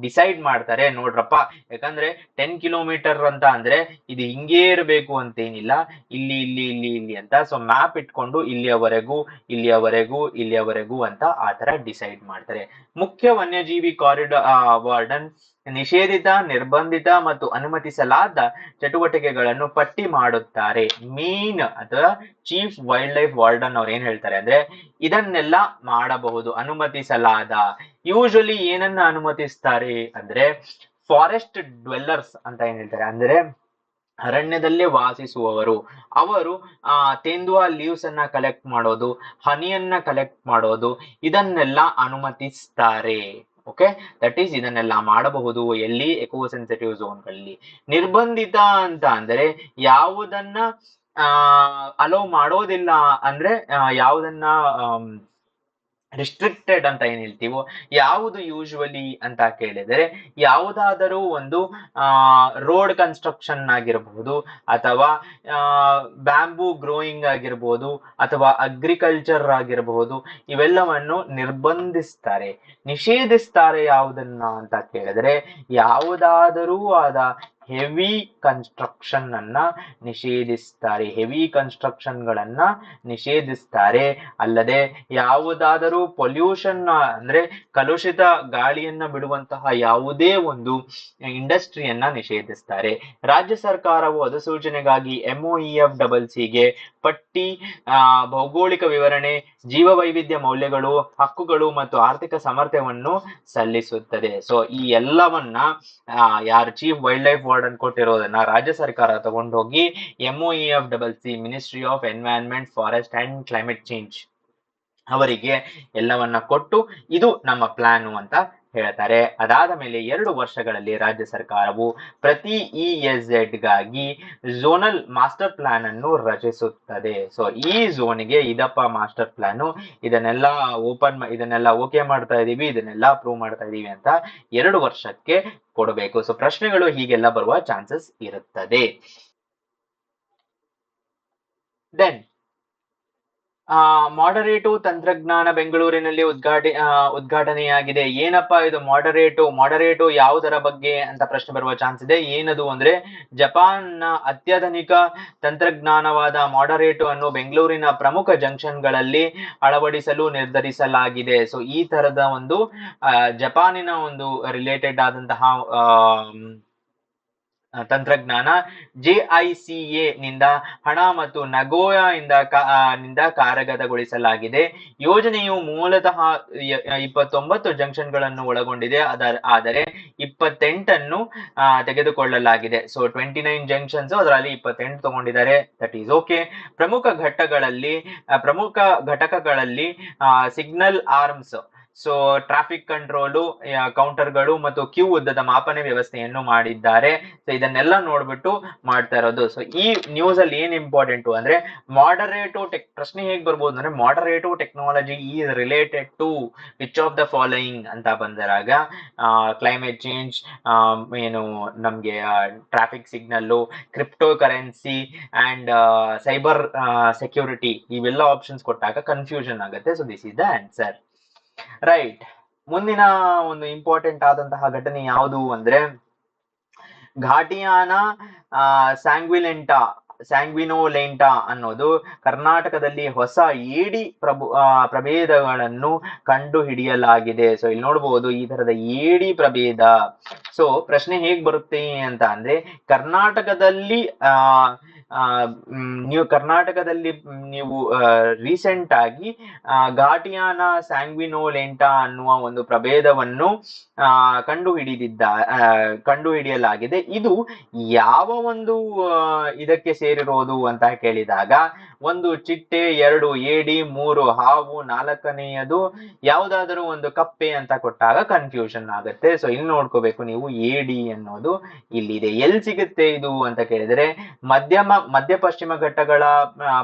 ಡಿಸೈಡ್ ಮಾಡ್ತಾರೆ. ನೋಡ್ರಪ್ಪ, ಯಾಕಂದ್ರೆ 10 ಕಿಲೋಮೀಟರ್ ಅಂತ ಅಂದ್ರೆ ಇದು ಹಿಂಗೇ ಇರಬೇಕು ಅಂತೇನಿಲ್ಲ, ಇಲ್ಲಿ ಇಲ್ಲಿ ಇಲ್ಲಿ ಇಲ್ಲಿ ಅಂತ. ಸೊ ಮ್ಯಾಪ್ ಇಟ್ಕೊಂಡು ಇಲ್ಲಿಯವರೆಗೂ ಅಂತ ಆತರ ಡಿಸೈಡ್ ಮಾಡ್ತಾರೆ. ಮುಖ್ಯ ವನ್ಯಜೀವಿ ಕಾರಿಡಾರ್ ವಾರ್ಡನ್ ನಿಷೇಧಿತ, ನಿರ್ಬಂಧಿತ ಮತ್ತು ಅನುಮತಿಸಲಾದ ಚಟುವಟಿಕೆಗಳನ್ನು ಪಟ್ಟಿ ಮಾಡುತ್ತಾರೆ. ಮೇನ್ ಅಥವಾ ಚೀಫ್ ವೈಲ್ಡ್ ಲೈಫ್ ವಾರ್ಡನ್ ಅವ್ರು ಏನ್ ಹೇಳ್ತಾರೆ ಅಂದ್ರೆ ಇದನ್ನೆಲ್ಲ ಮಾಡಬಹುದು. ಅನುಮತಿಸಲಾದ ಯೂಶಲಿ ಏನನ್ನ ಅನುಮತಿಸ್ತಾರೆ ಅಂದ್ರೆ ಫಾರೆಸ್ಟ್ ಡ್ವೆಲ್ಲರ್ಸ್ ಅಂತ ಏನ್ ಹೇಳ್ತಾರೆ ಅಂದ್ರೆ ಅರಣ್ಯದಲ್ಲೇ ವಾಸಿಸುವವರು, ಅವರು ತೆಂದುವಾ ಲೀವ್ಸ್ ಅನ್ನ ಕಲೆಕ್ಟ್ ಮಾಡೋದು, ಹನಿಯನ್ನ ಕಲೆಕ್ಟ್ ಮಾಡೋದು, ಇದನ್ನೆಲ್ಲ ಅನುಮತಿಸ್ತಾರೆ. ಓಕೆ, ದಟ್ ಈಸ್ ಇದನ್ನೆಲ್ಲ ಮಾಡಬಹುದು ಎಲ್ಲಿ? ಎಕೋ ಸೆನ್ಸಿಟಿವ್ ಝೋನ್ಗಳಲ್ಲಿ. ನಿರ್ಬಂಧಿತ ಅಂತ ಅಂದ್ರೆ ಯಾವುದನ್ನ ಅಲೋ ಮಾಡೋದಿಲ್ಲ ಅಂದ್ರೆ ಯಾವುದನ್ನ ರಿಸ್ಟ್ರಿಕ್ಟೆಡ್ ಅಂತ ಏನ್ ಹೇಳ್ತೀವೋ, ಯಾವುದು ಯೂಶುವಲಿ ಅಂತ ಕೇಳಿದರೆ ಯಾವುದಾದರೂ ಒಂದು ರೋಡ್ ಕನ್ಸ್ಟ್ರಕ್ಷನ್ ಆಗಿರಬಹುದು, ಅಥವಾ ಬ್ಯಾಂಬೂ ಗ್ರೋಯಿಂಗ್ ಆಗಿರಬಹುದು, ಅಥವಾ ಅಗ್ರಿಕಲ್ಚರ್ ಆಗಿರಬಹುದು, ಇವೆಲ್ಲವನ್ನು ನಿರ್ಬಂಧಿಸ್ತಾರೆ. ನಿಷೇಧಿಸ್ತಾರೆ ಯಾವುದನ್ನ ಅಂತ ಕೇಳಿದ್ರೆ ಯಾವುದಾದರೂ ಆದ ಹೆವಿ ಕನ್ಸ್ಟ್ರಕ್ಷನ್ ಅನ್ನ ನಿಷೇಧಿಸ್ತಾರೆ. ಹೆವಿ ಕನ್ಸ್ಟ್ರಕ್ಷನ್ ಗಳನ್ನ ನಿಷೇಧಿಸ್ತಾರೆ. ಅಲ್ಲದೆ ಯಾವುದಾದರೂ ಪೊಲ್ಯೂಷನ್ ಅಂದ್ರೆ ಕಲುಷಿತ ಗಾಳಿಯನ್ನ ಬಿಡುವಂತಹ ಯಾವುದೇ ಒಂದು ಇಂಡಸ್ಟ್ರಿಯನ್ನ ನಿಷೇಧಿಸ್ತಾರೆ. ರಾಜ್ಯ ಸರ್ಕಾರವು ಅಧಿಸೂಚನೆಗಾಗಿ MOEF-CC ಪಟ್ಟಿ, ಭೌಗೋಳಿಕ ವಿವರಣೆ, ಜೀವ ವೈವಿಧ್ಯ ಮೌಲ್ಯಗಳು, ಹಕ್ಕುಗಳು ಮತ್ತು ಆರ್ಥಿಕ ಸಾಮರ್ಥ್ಯವನ್ನು ಸಲ್ಲಿಸುತ್ತದೆ. ಸೊ ಈ ಎಲ್ಲವನ್ನ ಯಾರು ಚೀಫ್ ವೈಲ್ಡ್ ಲೈಫ್ ವಾರ್ಡನ್ ಕೊಟ್ಟಿರೋದನ್ನ ರಾಜ್ಯ ಸರ್ಕಾರ ತಗೊಂಡೋಗಿ MOEF-CC ministry of environment, forest and climate change ಅವರಿಗೆ ಎಲ್ಲವನ್ನ ಕೊಟ್ಟು ಇದು ನಮ್ಮ ಪ್ಲಾನು ಅಂತ ಹೇಳ್ತಾರೆ. ಅದಾದ ಮೇಲೆ 2 ವರ್ಷಗಳಲ್ಲಿ ರಾಜ್ಯ ಸರ್ಕಾರವು ಪ್ರತಿ ESZ ಗಾಗಿ ಝೋನಲ್ ಮಾಸ್ಟರ್ ಪ್ಲಾನ್ ಅನ್ನು ರಚಿಸುತ್ತದೆ. ಸೊ ಈ ಝೋನ್ಗೆ ಇದಪ್ಪ ಮಾಸ್ಟರ್ ಪ್ಲಾನು, ಇದನ್ನೆಲ್ಲ ಓಕೆ ಮಾಡ್ತಾ ಇದೀವಿ, ಇದನ್ನೆಲ್ಲ ಅಪ್ರೂವ್ ಮಾಡ್ತಾ ಇದೀವಿ ಅಂತ 2 ವರ್ಷಕ್ಕೆ ಕೊಡಬೇಕು. ಸೊ ಪ್ರಶ್ನೆಗಳು ಹೀಗೆಲ್ಲ ಬರುವ ಚಾನ್ಸಸ್ ಇರುತ್ತದೆ. ದೆನ್ ಮಾಡರೇಟು ತಂತ್ರಜ್ಞಾನ ಬೆಂಗಳೂರಿನಲ್ಲಿ ಉದ್ಘಾಟನೆಯಾಗಿದೆ. ಏನಪ್ಪಾ ಇದು ಮಾಡರೇಟು ಯಾವುದರ ಬಗ್ಗೆ ಅಂತ ಪ್ರಶ್ನೆ ಬರುವ ಚಾನ್ಸ್ ಇದೆ. ಏನದು ಅಂದ್ರೆ ಜಪಾನ್ನ ಅತ್ಯಾಧುನಿಕ ತಂತ್ರಜ್ಞಾನವಾದ ಮಾಡರೇಟು ಅನ್ನು ಬೆಂಗಳೂರಿನ ಪ್ರಮುಖ ಜಂಕ್ಷನ್ಗಳಲ್ಲಿ ಅಳವಡಿಸಲು ನಿರ್ಧರಿಸಲಾಗಿದೆ. ಸೊ ಈ ತರದ ಒಂದು ಜಪಾನಿನ ಒಂದು ರಿಲೇಟೆಡ್ ಆದಂತಹ ತಂತ್ರಜ್ಞಾನ JICA ನಿಂದ ಹಣ ಮತ್ತು ನಗೋಯಾ ನಿಂದ ಕಾರ್ಯಗತಗೊಳಿಸಲಾಗಿದೆ. ಯೋಜನೆಯು ಮೂಲತಃ 29 ಜಂಕ್ಷನ್ಗಳನ್ನು ಒಳಗೊಂಡಿದೆ, ಆದರೆ 28 ತೆಗೆದುಕೊಳ್ಳಲಾಗಿದೆ. ಸೊ 29 ಜಂಕ್ಷನ್ಸ್, ಅದರಲ್ಲಿ 28 ತಗೊಂಡಿದ್ದಾರೆ. That is okay. ಪ್ರಮುಖ ಘಟಕಗಳಲ್ಲಿ signal arms, so traffic control, ಕೌಂಟರ್ಗಳು ಮತ್ತು ಕ್ಯೂ ಉದ್ದದ ಮಾಪನೆ ವ್ಯವಸ್ಥೆಯನ್ನು ಮಾಡಿದ್ದಾರೆ. ಸೊ ಇದನ್ನೆಲ್ಲ ನೋಡ್ಬಿಟ್ಟು ಮಾಡ್ತಾ ಇರೋದು. ಸೊ ಈ ನ್ಯೂಸ್ ಅಲ್ಲಿ ಏನ್ ಇಂಪಾರ್ಟೆಂಟ್ ಅಂದ್ರೆ ಪ್ರಶ್ನೆ ಹೇಗ್ ಬರ್ಬೋದು ಅಂದ್ರೆ moderative technology is related to which of the following ಅಂತ ಬಂದಾಗ ಕ್ಲೈಮೇಟ್ ಚೇಂಜ್, ಏನು ನಮ್ಗೆ traffic signal, cryptocurrency and cyber security, ಇವೆಲ್ಲ ಆಪ್ಷನ್ಸ್ ಕೊಟ್ಟಾಗ ಕನ್ಫ್ಯೂಷನ್ ಆಗುತ್ತೆ. So this is the answer. Right. ಮುಂದಿನ ಒಂದು ಇಂಪಾರ್ಟೆಂಟ್ ಆದಂತಹ ಘಟನೆ ಯಾವುದು ಅಂದ್ರೆ ಘಾಟಿಯಾನ ಸ್ಯಾಂಗ್ವಿನೋಲೆಂಟಾ ಅನ್ನೋದು ಕರ್ನಾಟಕದಲ್ಲಿ ಹೊಸ ಏಡಿ ಪ್ರಭೇದಗಳನ್ನು ಕಂಡು ಹಿಡಿಯಲಾಗಿದೆ. ಸೊ ಇಲ್ಲಿ ನೋಡಬಹುದು ಈ ತರದ ಏಡಿ ಪ್ರಭೇದ. ಸೊ ಪ್ರಶ್ನೆ ಹೇಗ್ ಬರುತ್ತೆ ಅಂತ ಅಂದ್ರೆ ಕರ್ನಾಟಕದಲ್ಲಿ ನೀವು ರೀಸೆಂಟ್ ಆಗಿ ಘಾಟಿಯಾನ ಸ್ಯಾಂಗ್ವಿನೋಲೆಂಟಾ ಅನ್ನುವ ಒಂದು ಪ್ರಭೇದವನ್ನು ಕಂಡುಹಿಡಿಯಲಾಗಿದೆ. ಇದು ಯಾವ ಒಂದು ಇದಕ್ಕೆ ಸೇರಿರೋದು ಅಂತ ಕೇಳಿದಾಗ ಒಂದು ಚಿಟ್ಟೆ, 2 ಏಡಿ, 3 ಹಾವು, 4ನೇಯದು ಯಾವುದಾದರೂ ಒಂದು ಕಪ್ಪೆ ಅಂತ ಕೊಟ್ಟಾಗ ಕನ್ಫ್ಯೂಷನ್ ಆಗುತ್ತೆ. ಸೊ ಇಲ್ಲಿ ನೋಡ್ಕೋಬೇಕು ನೀವು, ಏಡಿ ಅನ್ನೋದು ಇಲ್ಲಿದೆ. ಎಲ್ಲಿ ಸಿಗುತ್ತೆ ಇದು ಅಂತ ಕೇಳಿದ್ರೆ ಮಧ್ಯ ಪಶ್ಚಿಮ ಘಟ್ಟಗಳ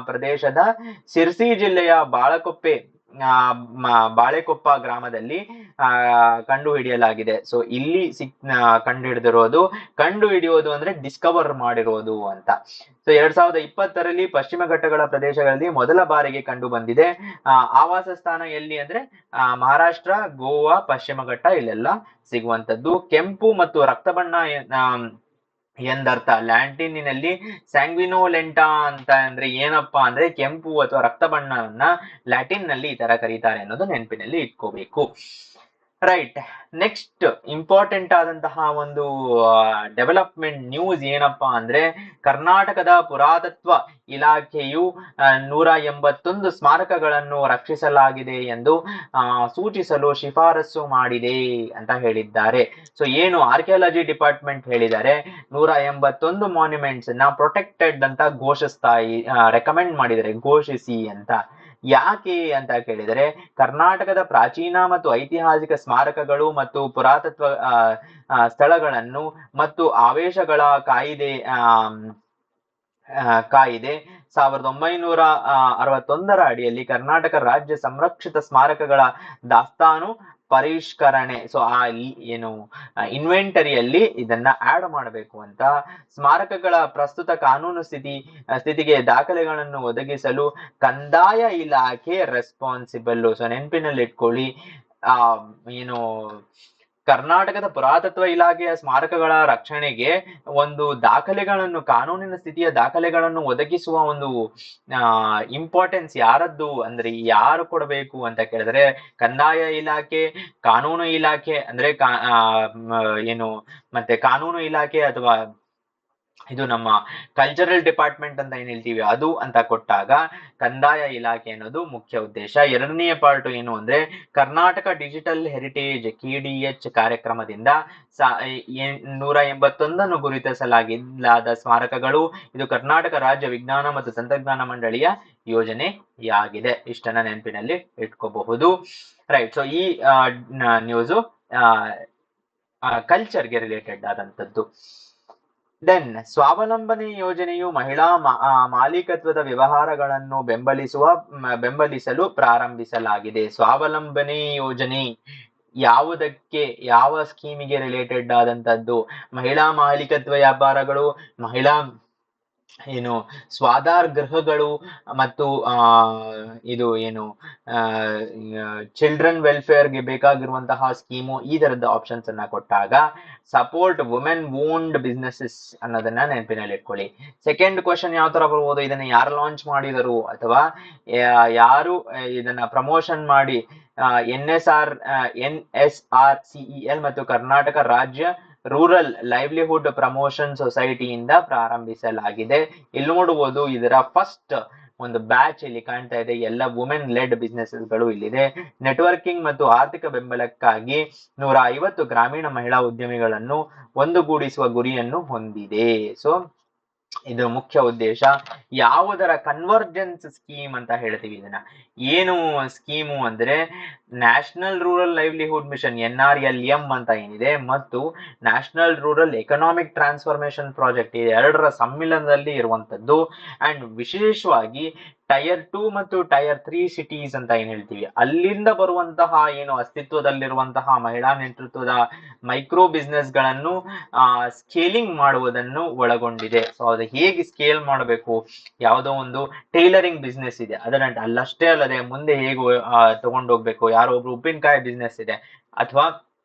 ಪ್ರದೇಶದ ಸಿರ್ಸಿ ಜಿಲ್ಲೆಯ ಬಾಳಕೊಪ್ಪೆ ಬಾಳೆಕೊಪ್ಪ ಗ್ರಾಮದಲ್ಲಿ ಕಂಡು ಹಿಡಿಯಲಾಗಿದೆ. ಸೊ ಇಲ್ಲಿ ಕಂಡು ಹಿಡಿದಿರೋದು, ಕಂಡು ಹಿಡಿಯೋದು ಅಂದ್ರೆ ಡಿಸ್ಕವರ್ ಮಾಡಿರೋದು ಅಂತ. ಸೊ 2020ರಲ್ಲಿ ಪಶ್ಚಿಮ ಘಟ್ಟಗಳ ಪ್ರದೇಶಗಳಲ್ಲಿ ಮೊದಲ ಬಾರಿಗೆ ಕಂಡು ಬಂದಿದೆ. ಆವಾಸ ಸ್ಥಾನ ಎಲ್ಲಿ ಅಂದ್ರೆ ಮಹಾರಾಷ್ಟ್ರ, ಗೋವಾ, ಪಶ್ಚಿಮ ಘಟ್ಟ ಇಲ್ಲೆಲ್ಲ ಸಿಗುವಂತದ್ದು. ಕೆಂಪು ಮತ್ತು ರಕ್ತ ಬಣ್ಣ ಎಂದರ್ಥ. ಲ್ಯಾಟಿನ್ನಿನಲ್ಲಿ ಸ್ಯಾಂಗ್ವಿನೋಲೆಂಟಾ ಅಂತ ಅಂದ್ರೆ ಏನಪ್ಪಾ ಅಂದ್ರೆ ಕೆಂಪು ಅಥವಾ ರಕ್ತ ಬಣ್ಣವನ್ನ ಲ್ಯಾಟಿನ್ ನಲ್ಲಿ ಈ ತರ ಕರೀತಾರೆ ಅನ್ನೋದು ನೆನಪಿನಲ್ಲಿ ಇಟ್ಕೋಬೇಕು. ರೈಟ್, ನೆಕ್ಸ್ಟ್ ಇಂಪಾರ್ಟೆಂಟ್ ಆದಂತಹ ಒಂದು ಡೆವಲಪ್ಮೆಂಟ್ ನ್ಯೂಸ್ ಏನಪ್ಪಾ ಅಂದ್ರೆ ಕರ್ನಾಟಕದ ಪುರಾತತ್ವ ಇಲಾಖೆಯು 181 ಸ್ಮಾರಕಗಳನ್ನು ರಕ್ಷಿಸಲಾಗಿದೆ ಎಂದು ಸೂಚಿಸಲು ಶಿಫಾರಸು ಮಾಡಿದೆ ಅಂತ ಹೇಳಿದ್ದಾರೆ. ಸೊ ಏನು ಆರ್ಕಿಯಾಲಜಿ ಡಿಪಾರ್ಟ್ಮೆಂಟ್ ಹೇಳಿದ್ದಾರೆ, 181 ಮಾನ್ಯುಮೆಂಟ್ಸ್ ನ ಪ್ರೊಟೆಕ್ಟೆಡ್ ಅಂತ ರೆಕಮೆಂಡ್ ಮಾಡಿದರೆ, ಘೋಷಿಸಿ ಅಂತ. ಯಾಕೆ ಅಂತ ಕೇಳಿದರೆ ಕರ್ನಾಟಕದ ಪ್ರಾಚೀನ ಮತ್ತು ಐತಿಹಾಸಿಕ ಸ್ಮಾರಕಗಳು ಮತ್ತು ಪುರಾತತ್ವ ಸ್ಥಳಗಳನ್ನು ಮತ್ತು ಆವೇಶಗಳ ಕಾಯಿದೆ 1961ರ ಅಡಿಯಲ್ಲಿ ಕರ್ನಾಟಕ ರಾಜ್ಯ ಸಂರಕ್ಷಿತ ಸ್ಮಾರಕಗಳ ದಾಸ್ತಾನು ಪರಿಷ್ಕರಣೆ, ಸೊ ಏನು ಇನ್ವೆಂಟರಿಯಲ್ಲಿ ಇದನ್ನ ಆಡ್ ಮಾಡಬೇಕು ಅಂತ. ಸ್ಮಾರಕಗಳ ಪ್ರಸ್ತುತ ಕಾನೂನು ಸ್ಥಿತಿಗೆ ದಾಖಲೆಗಳನ್ನು ಒದಗಿಸಲು ಕಂದಾಯ ಇಲಾಖೆ ರೆಸ್ಪಾನ್ಸಿಬಲ್. ಸೊ ನೆನಪಿನಲ್ಲಿ ಇಟ್ಕೊಳ್ಳಿ, ಏನು ಕರ್ನಾಟಕದ ಪುರಾತತ್ವ ಇಲಾಖೆಯ ಸ್ಮಾರಕಗಳ ರಕ್ಷಣೆಗೆ ಒಂದು ದಾಖಲೆಗಳನ್ನು, ಕಾನೂನಿನ ಸ್ಥಿತಿಯ ದಾಖಲೆಗಳನ್ನು ಒದಗಿಸುವ ಒಂದು ಇಂಪಾರ್ಟೆನ್ಸ್ ಯಾರದ್ದು ಅಂದ್ರೆ ಯಾರು ಕೊಡಬೇಕು ಅಂತ ಕೇಳಿದ್ರೆ ಕಂದಾಯ ಇಲಾಖೆ, ಕಾನೂನು ಇಲಾಖೆ ಅಂದ್ರೆ ಏನು ಮತ್ತೆ ಕಾನೂನು ಇಲಾಖೆ ಅಥವಾ ಇದು ನಮ್ಮ ಕಲ್ಚರಲ್ ಡಿಪಾರ್ಟ್ಮೆಂಟ್ ಅಂತ ಏನ್ ಹೇಳ್ತೀವಿ ಅದು ಅಂತ ಕೊಟ್ಟಾಗ ಕಂದಾಯ ಇಲಾಖೆ ಅನ್ನೋದು ಮುಖ್ಯ ಉದ್ದೇಶ. ಎರಡನೆಯ ಪಾರ್ಟ್ ಏನು ಅಂದ್ರೆ ಕರ್ನಾಟಕ ಡಿಜಿಟಲ್ ಹೆರಿಟೇಜ್ KDH ಕಾರ್ಯಕ್ರಮದಿಂದ 181 ಗುರುತಿಸಲಾದ ಸ್ಮಾರಕಗಳು. ಇದು ಕರ್ನಾಟಕ ರಾಜ್ಯ ವಿಜ್ಞಾನ ಮತ್ತು ತಂತ್ರಜ್ಞಾನ ಮಂಡಳಿಯ ಯೋಜನೆಯಾಗಿದೆ. ಇಷ್ಟನ್ನ ನೆನಪಿನಲ್ಲಿ ಇಟ್ಕೋಬಹುದು. ರೈಟ್, ಸೊ ಈ ನ್ಯೂಸು ಕಲ್ಚರ್ಗೆ ರಿಲೇಟೆಡ್ ಆದಂತದ್ದು. ದೆನ್ ಸ್ವಾವಲಂಬನೆ ಯೋಜನೆಯು ಮಹಿಳಾ ಮಾಲೀಕತ್ವದ ವ್ಯವಹಾರಗಳನ್ನು ಬೆಂಬಲಿಸಲು ಪ್ರಾರಂಭಿಸಲಾಗಿದೆ. ಸ್ವಾವಲಂಬನೆ ಯೋಜನೆ ಯಾವುದಕ್ಕೆ, ಯಾವ ಸ್ಕೀಮಿಗೆ ರಿಲೇಟೆಡ್ ಆದಂತದ್ದು? ಮಹಿಳಾ ಮಾಲೀಕತ್ವ ವ್ಯಾಪಾರಗಳು, ಮಹಿಳಾ ಏನು ಸ್ವಾಧಾರ್ ಗೃಹಗಳು ಮತ್ತು ಇದು ಏನು ಚಿಲ್ಡ್ರನ್ ವೆಲ್ಫೇರ್ಗೆ ಬೇಕಾಗಿರುವಂತಹ ಸ್ಕೀಮು, ಈ ತರದ ಆಪ್ಷನ್ಸ್ ಅನ್ನ ಕೊಟ್ಟಾಗ ಸಪೋರ್ಟ್ ವುಮೆನ್ ಓನ್ಡ್ ಬಿಸ್ನೆಸಸ್ ಅನ್ನೋದನ್ನ ನೆನಪಿನಲ್ಲಿ ಇಟ್ಕೊಳ್ಳಿ. ಸೆಕೆಂಡ್ ಕ್ವಶನ್ ಯಾವ ತರ ಬರ್ಬೋದು, ಇದನ್ನ ಯಾರು ಲಾಂಚ್ ಮಾಡಿದರು ಅಥವಾ ಯಾರು ಇದನ್ನ ಪ್ರಮೋಷನ್ ಮಾಡಿ NSRCEL ಮತ್ತು ಕರ್ನಾಟಕ ರಾಜ್ಯ ರೂರಲ್ ಲೈವ್ಲಿಹುಡ್ ಪ್ರಮೋಷನ್ ಸೊಸೈಟಿಯಿಂದ ಪ್ರಾರಂಭಿಸಲಾಗಿದೆ. ಇಲ್ಲಿ ನೋಡಬಹುದು ಇದರ ಫಸ್ಟ್ ಒಂದು ಬ್ಯಾಚ್ ಇಲ್ಲಿ ಕಾಣ್ತಾ ಇದೆ. ಎಲ್ಲ ವುಮೆನ್ ಲೆಡ್ ಬಿಸ್ನೆಸ್ಗಳು ಇಲ್ಲಿದೆ. ನೆಟ್ವರ್ಕಿಂಗ್ ಮತ್ತು ಆರ್ಥಿಕ ಬೆಂಬಲಕ್ಕಾಗಿ 150 ಗ್ರಾಮೀಣ ಮಹಿಳಾ ಉದ್ಯಮಿಗಳನ್ನು ಒಂದುಗೂಡಿಸುವ ಗುರಿಯನ್ನು ಹೊಂದಿದೆ. ಸೊ ಇದು ಮುಖ್ಯ ಉದ್ದೇಶ. ಯಾವುದರ ಕನ್ವರ್ಜೆನ್ಸ್ ಸ್ಕೀಮ್ ಅಂತ ಹೇಳ್ತೀವಿ ಇದನ್ನ. ಏನು ಸ್ಕೀಮು ಅಂದ್ರೆ national rural livelihood mission NRLM ಅಂತ ಏನಿದೆ ಮತ್ತು national rural economic transformation project, ಈ ಎರಡರ ಸಮ್ಮಿಲನದಲ್ಲಿ ಇರುವಂತದ್ದು. ಅಂಡ್ ವಿಶೇಷವಾಗಿ ಟೈರ್ 2 ಮತ್ತು ಟೈರ್ 3 ಸಿಟೀಸ್ ಅಂತ ಏನ್ ಹೇಳ್ತೀವಿ, ಅಲ್ಲಿಂದ ಬರುವಂತಹ ಏನು ಅಸ್ತಿತ್ವದಲ್ಲಿರುವಂತಹ ಮಹಿಳಾ ನೇತೃತ್ವದ ಮೈಕ್ರೋ ಬಿಸ್ನೆಸ್ ಗಳನ್ನು ಸ್ಕೇಲಿಂಗ್ ಮಾಡುವುದನ್ನು ಒಳಗೊಂಡಿದೆ. ಸೊ ಅದು ಹೇಗೆ ಸ್ಕೇಲ್ ಮಾಡಬೇಕು, ಯಾವುದೋ ಒಂದು ಟೈಲರಿಂಗ್ ಬಿಸ್ನೆಸ್ ಇದೆ ಅದನ್ನ ಅಲ್ಲಷ್ಟೇ ಅಲ್ಲದೆ ಮುಂದೆ ಹೇಗೆ ತಗೊಂಡೋಗ್ಬೇಕು, ಯಾರೋ ಒಬ್ರು ಉಪ್ಪಿನಕಾಯಿ ಬಿಸ್ನೆಸ್ ಇದೆ ಅಥವಾ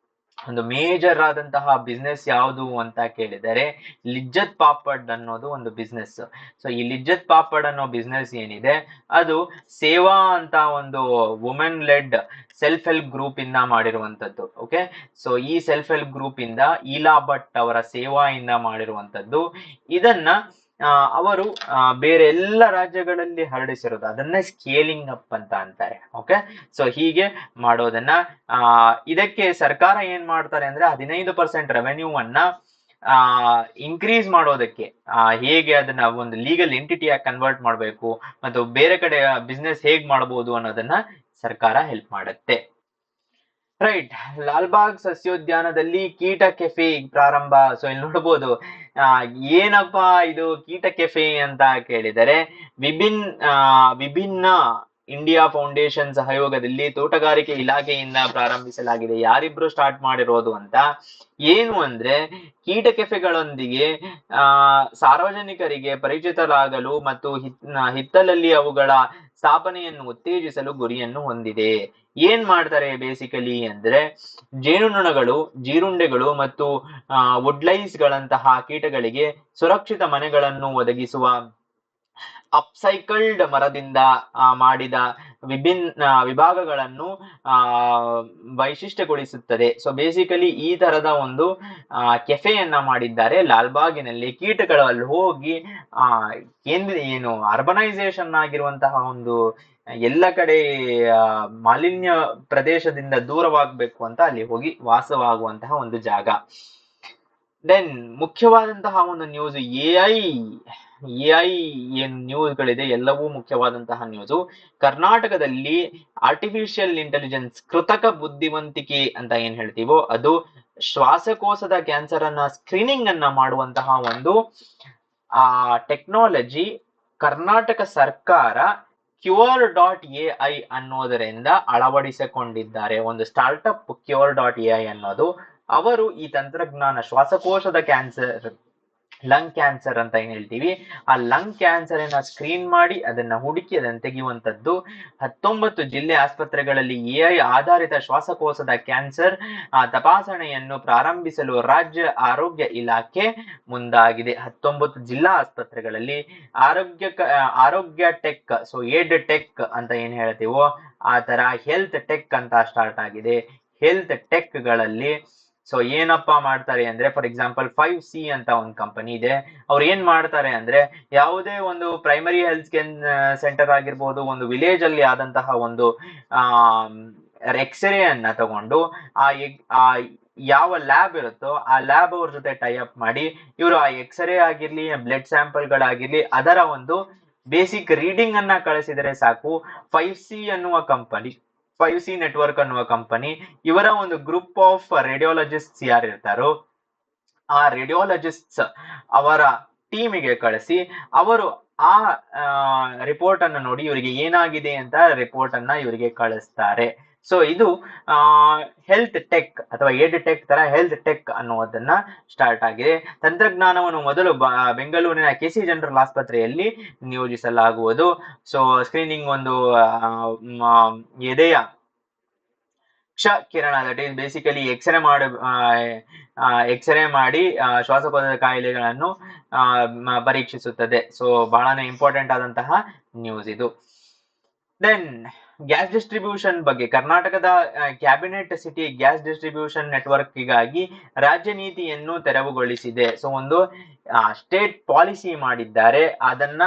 ಒಂದು ಮೇಜರ್ ಆದಂತಹ ಬಿಸ್ನೆಸ್ ಯಾವುದು ಅಂತ ಕೇಳಿದರೆ ಲಿಜ್ಜತ್ ಪಾಪಡ್ ಅನ್ನೋದು ಒಂದು ಬಿಸ್ನೆಸ್. ಸೊ ಈ ಲಿಜ್ಜತ್ ಪಾಪಡ್ ಅನ್ನೋ ಬಿಸ್ನೆಸ್ ಏನಿದೆ ಅದು ಸೇವಾ ಅಂತ ಒಂದು women led self help group ಇಂದ ಮಾಡಿರುವಂತದ್ದು. ಓಕೆ, ಸೊ ಈ ಸೆಲ್ಫ್ ಹೆಲ್ಪ್ ಗ್ರೂಪ್ ಇಂದ ಈಲಾ ಭಟ್ ಅವರ ಸೇವಾ ಇಂದ ಮಾಡಿರುವಂತದ್ದು. ಇದನ್ನ ಅವರು ಬೇರೆ ಎಲ್ಲ ರಾಜ್ಯಗಳಲ್ಲಿ ಹರಡಿಸಿರೋದು, ಅದನ್ನೇ ಸ್ಕೇಲಿಂಗ್ ಅಪ್ ಅಂತ ಅಂತಾರೆ. ಓಕೆ, ಸೊ ಹೀಗೆ ಮಾಡೋದನ್ನ ಇದಕ್ಕೆ ಸರ್ಕಾರ ಏನ್ ಮಾಡ್ತಾರೆ ಅಂದ್ರೆ 15% ರೆವೆನ್ಯೂವನ್ನ ಇನ್ಕ್ರೀಸ್ ಮಾಡೋದಕ್ಕೆ ಹೇಗೆ ಅದನ್ನ ಒಂದು ಲೀಗಲ್ ಎಂಟಿಟಿಯಾಗಿ ಕನ್ವರ್ಟ್ ಮಾಡಬೇಕು ಮತ್ತು ಬೇರೆ ಕಡೆ ಬಿಸ್ನೆಸ್ ಹೇಗ್ ಮಾಡಬಹುದು ಅನ್ನೋದನ್ನ ಸರ್ಕಾರ ಹೆಲ್ಪ್ ಮಾಡುತ್ತೆ. ರೈಟ್, ಲಾಲ್ಬಾಗ್ ಸಸ್ಯೋದ್ಯಾನದಲ್ಲಿ ಕೀಟ ಕೆಫೆ ಪ್ರಾರಂಭ. ಸೊ ಇಲ್ಲಿ ನೋಡ್ಬೋದು ಏನಪ್ಪಾ ಇದು ಕೀಟ ಕೆಫೆ ಅಂತ ಕೇಳಿದರೆ ವಿಭಿನ್ನ ಇಂಡಿಯಾ ಫೌಂಡೇಶನ್ ಸಹಯೋಗದಲ್ಲಿ ತೋಟಗಾರಿಕೆ ಇಲಾಖೆಯಿಂದ ಪ್ರಾರಂಭಿಸಲಾಗಿದೆ. ಯಾರಿಬ್ರು ಸ್ಟಾರ್ಟ್ ಮಾಡಿರೋದು ಅಂತ, ಏನು ಅಂದ್ರೆ ಕೀಟ ಕೆಫೆಗಳೊಂದಿಗೆ ಸಾರ್ವಜನಿಕರಿಗೆ ಪರಿಚಿತರಾಗಲು ಮತ್ತು ಹಿತ್ತಲಲ್ಲಿ ಅವುಗಳ ಸ್ಥಾಪನೆಯನ್ನು ಉತ್ತೇಜಿಸಲು ಗುರಿಯನ್ನು ಹೊಂದಿದೆ. ಏನ್ ಮಾಡ್ತಾರೆ ಬೇಸಿಕಲಿ ಅಂದ್ರೆ, ಜೇನುನೊಣಗಳು, ಜೀರುಂಡೆಗಳು ಮತ್ತು ವುಡ್ಲೈಸ್ ಗಳಂತಹ ಕೀಟಗಳಿಗೆ ಸುರಕ್ಷಿತ ಮನೆಗಳನ್ನು ಒದಗಿಸುವ ಅಪ್ಸೈಕಲ್ಡ್ ಮರದಿಂದ ಮಾಡಿದ ವಿಭಿನ್ನ ವಿಭಾಗಗಳನ್ನು ಆ ವೈಶಿಷ್ಟ್ಯಗೊಳಿಸುತ್ತದೆ. ಸೊ ಬೇಸಿಕಲಿ ಈ ತರದ ಒಂದು ಕೆಫೆಯನ್ನ ಮಾಡಿದ್ದಾರೆ ಲಾಲ್ಬಾಗಿನಲ್ಲಿ. ಕೀಟಗಳು ಅಲ್ಲಿ ಹೋಗಿ ಏನು ಅರ್ಬನೈಸೇಷನ್ ಆಗಿರುವಂತಹ ಒಂದು ಎಲ್ಲ ಕಡೆ ಮಾಲಿನ್ಯ ಪ್ರದೇಶದಿಂದ ದೂರವಾಗಬೇಕು ಅಂತ ಅಲ್ಲಿ ಹೋಗಿ ವಾಸವಾಗುವಂತಹ ಒಂದು ಜಾಗ. ದೆನ್ ಮುಖ್ಯವಾದಂತಹ ಒಂದು ನ್ಯೂಸ್, ಎಐ ಏನ್ ನ್ಯೂಸ್ಗಳಿದೆ ಎಲ್ಲವೂ ಮುಖ್ಯವಾದಂತಹ ನ್ಯೂಸು. ಕರ್ನಾಟಕದಲ್ಲಿ ಆರ್ಟಿಫಿಷಿಯಲ್ ಇಂಟೆಲಿಜೆನ್ಸ್, ಕೃತಕ ಬುದ್ಧಿವಂತಿಕೆ ಅಂತ ಏನ್ ಹೇಳ್ತೀವೋ ಅದು ಶ್ವಾಸಕೋಶದ ಕ್ಯಾನ್ಸರ್ ಅನ್ನ ಸ್ಕ್ರೀನಿಂಗ್ ಅನ್ನ ಮಾಡುವಂತಹ ಒಂದು ಟೆಕ್ನಾಲಜಿ ಕರ್ನಾಟಕ ಸರ್ಕಾರ Cure.ai ಅನ್ನೋದರಿಂದ ಅಳವಡಿಸಿಕೊಂಡಿದ್ದಾರೆ. ಒಂದು ಸ್ಟಾರ್ಟ್ಅಪ್ Cure.ai ಅನ್ನೋದು, ಅವರು ಈ ತಂತ್ರಜ್ಞಾನ ಶ್ವಾಸಕೋಶದ ಕ್ಯಾನ್ಸರ್, ಲಂಗ್ ಕ್ಯಾನ್ಸರ್ ಅಂತ ಏನ್ ಹೇಳ್ತೀವಿ, ಆ ಲಂಗ್ ಕ್ಯಾನ್ಸರ್ ಸ್ಕ್ರೀನ್ ಮಾಡಿ ಅದನ್ನ ಹುಡುಕಿ ಅದನ್ನ ತೆಗೆಯುವಂತದ್ದು. 19 ಜಿಲ್ಲೆ ಆಸ್ಪತ್ರೆಗಳಲ್ಲಿ ಎಐ ಆಧಾರಿತ ಶ್ವಾಸಕೋಶದ ಕ್ಯಾನ್ಸರ್ ತಪಾಸಣೆಯನ್ನು ಪ್ರಾರಂಭಿಸಲು ರಾಜ್ಯ ಆರೋಗ್ಯ ಇಲಾಖೆ ಮುಂದಾಗಿದೆ. 19 ಜಿಲ್ಲಾ ಆಸ್ಪತ್ರೆಗಳಲ್ಲಿ ಆರೋಗ್ಯ ಟೆಕ್, ಸೊ ಏಡ್ ಟೆಕ್ ಅಂತ ಏನ್ ಹೇಳ್ತೀವೋ ಆ ತರ ಹೆಲ್ತ್ ಟೆಕ್ ಅಂತ ಸ್ಟಾರ್ಟ್ ಆಗಿದೆ. ಹೆಲ್ತ್ ಟೆಕ್ ಗಳಲ್ಲಿ ಸೊ ಏನಪ್ಪಾ ಮಾಡ್ತಾರೆ ಅಂದ್ರೆ, ಫಾರ್ ಎಕ್ಸಾಂಪಲ್ 5C ಅಂತ ಒಂದು ಕಂಪನಿ ಇದೆ. ಅವ್ರು ಏನ್ ಮಾಡ್ತಾರೆ ಅಂದ್ರೆ, ಯಾವುದೇ ಒಂದು ಪ್ರೈಮರಿ ಹೆಲ್ತ್ ಸೆಂಟರ್ ಆಗಿರ್ಬೋದು, ಒಂದು ವಿಲೇಜ್ ಅಲ್ಲಿ ಆದಂತಹ ಒಂದು ಎಕ್ಸ್ರೇ ಅನ್ನ ತಗೊಂಡು ಆ ಯಾವ ಲ್ಯಾಬ್ ಇರುತ್ತೋ ಆ ಲ್ಯಾಬ್ ಅವ್ರ ಜೊತೆ ಟೈ ಅಪ್ ಮಾಡಿ, ಇವರು ಆ ಎಕ್ಸ್ರೇ ಆಗಿರ್ಲಿ, ಬ್ಲಡ್ ಸ್ಯಾಂಪಲ್ ಗಳಾಗಿರ್ಲಿ, ಅದರ ಒಂದು ಬೇಸಿಕ್ ರೀಡಿಂಗ್ ಅನ್ನ ಕಳಿಸಿದರೆ ಸಾಕು. 5C ಅನ್ನುವ ಕಂಪನಿ, 5C ನೆಟ್ವರ್ಕ್ ಅನ್ನುವ ಕಂಪನಿ, ಇವರ ಒಂದು ಗ್ರೂಪ್ ಆಫ್ ರೇಡಿಯಾಲಜಿಸ್ಟ್ ಯಾರಿರ್ತಾರೋ ಆ ರೇಡಿಯಾಲಜಿಸ್ಟ್ ಅವರ ಟೀಮಿಗೆ ಕಳಿಸಿ, ಅವರು ಆ ರಿಪೋರ್ಟ್ ಅನ್ನು ನೋಡಿ ಇವರಿಗೆ ಏನಾಗಿದೆ ಅಂತ ರಿಪೋರ್ಟ್ ಅನ್ನ ಇವರಿಗೆ ಕಳಿಸ್ತಾರೆ. ಸೊ ಇದು ಹೆಲ್ತ್ ಟೆಕ್ ಅಥವಾ ಏಡ್ ಟೆಕ್ ತರ ಹೆಲ್ತ್ ಟೆಕ್ ಅನ್ನುವುದನ್ನ ಸ್ಟಾರ್ಟ್ ಆಗಿದೆ. ತಂತ್ರಜ್ಞಾನವನ್ನು ಮೊದಲು ಬೆಂಗಳೂರಿನ ಕೆಸಿ ಜನರಲ್ ಆಸ್ಪತ್ರೆಯಲ್ಲಿ ನಿಯೋಜಿಸಲಾಗುವುದು. ಸೊ ಸ್ಕ್ರೀನಿಂಗ್ ಒಂದು ಎದೆಯ ಕ್ಷ ಕಿರಣ, ದಟ್ ಈಸ್ ಬೇಸಿಕಲಿ ಎಕ್ಸ್ರೇ ಮಾಡಿ ಶ್ವಾಸಕೋಶದ ಕಾಯಿಲೆಗಳನ್ನು ಪರೀಕ್ಷಿಸುತ್ತದೆ. ಸೊ ಬಹಳನೇ ಇಂಪಾರ್ಟೆಂಟ್ ಆದಂತಹ ನ್ಯೂಸ್ ಇದು. ದೆನ್ ಗ್ಯಾಸ್ ಡಿಸ್ಟ್ರಿಬ್ಯೂಷನ್ ಬಗ್ಗೆ, ಕರ್ನಾಟಕದ ಕ್ಯಾಬಿನೆಟ್ ಸಿಟಿ ಗ್ಯಾಸ್ ಡಿಸ್ಟ್ರಿಬ್ಯೂಷನ್ ನೆಟ್ವರ್ಕ್ಗಾಗಿ ರಾಜ್ಯ ನೀತಿಯನ್ನು ತೆರವುಗೊಳಿಸಿದೆ. ಸೊ ಒಂದು ಸ್ಟೇಟ್ ಪಾಲಿಸಿ ಮಾಡಿದ್ದಾರೆ, ಅದನ್ನ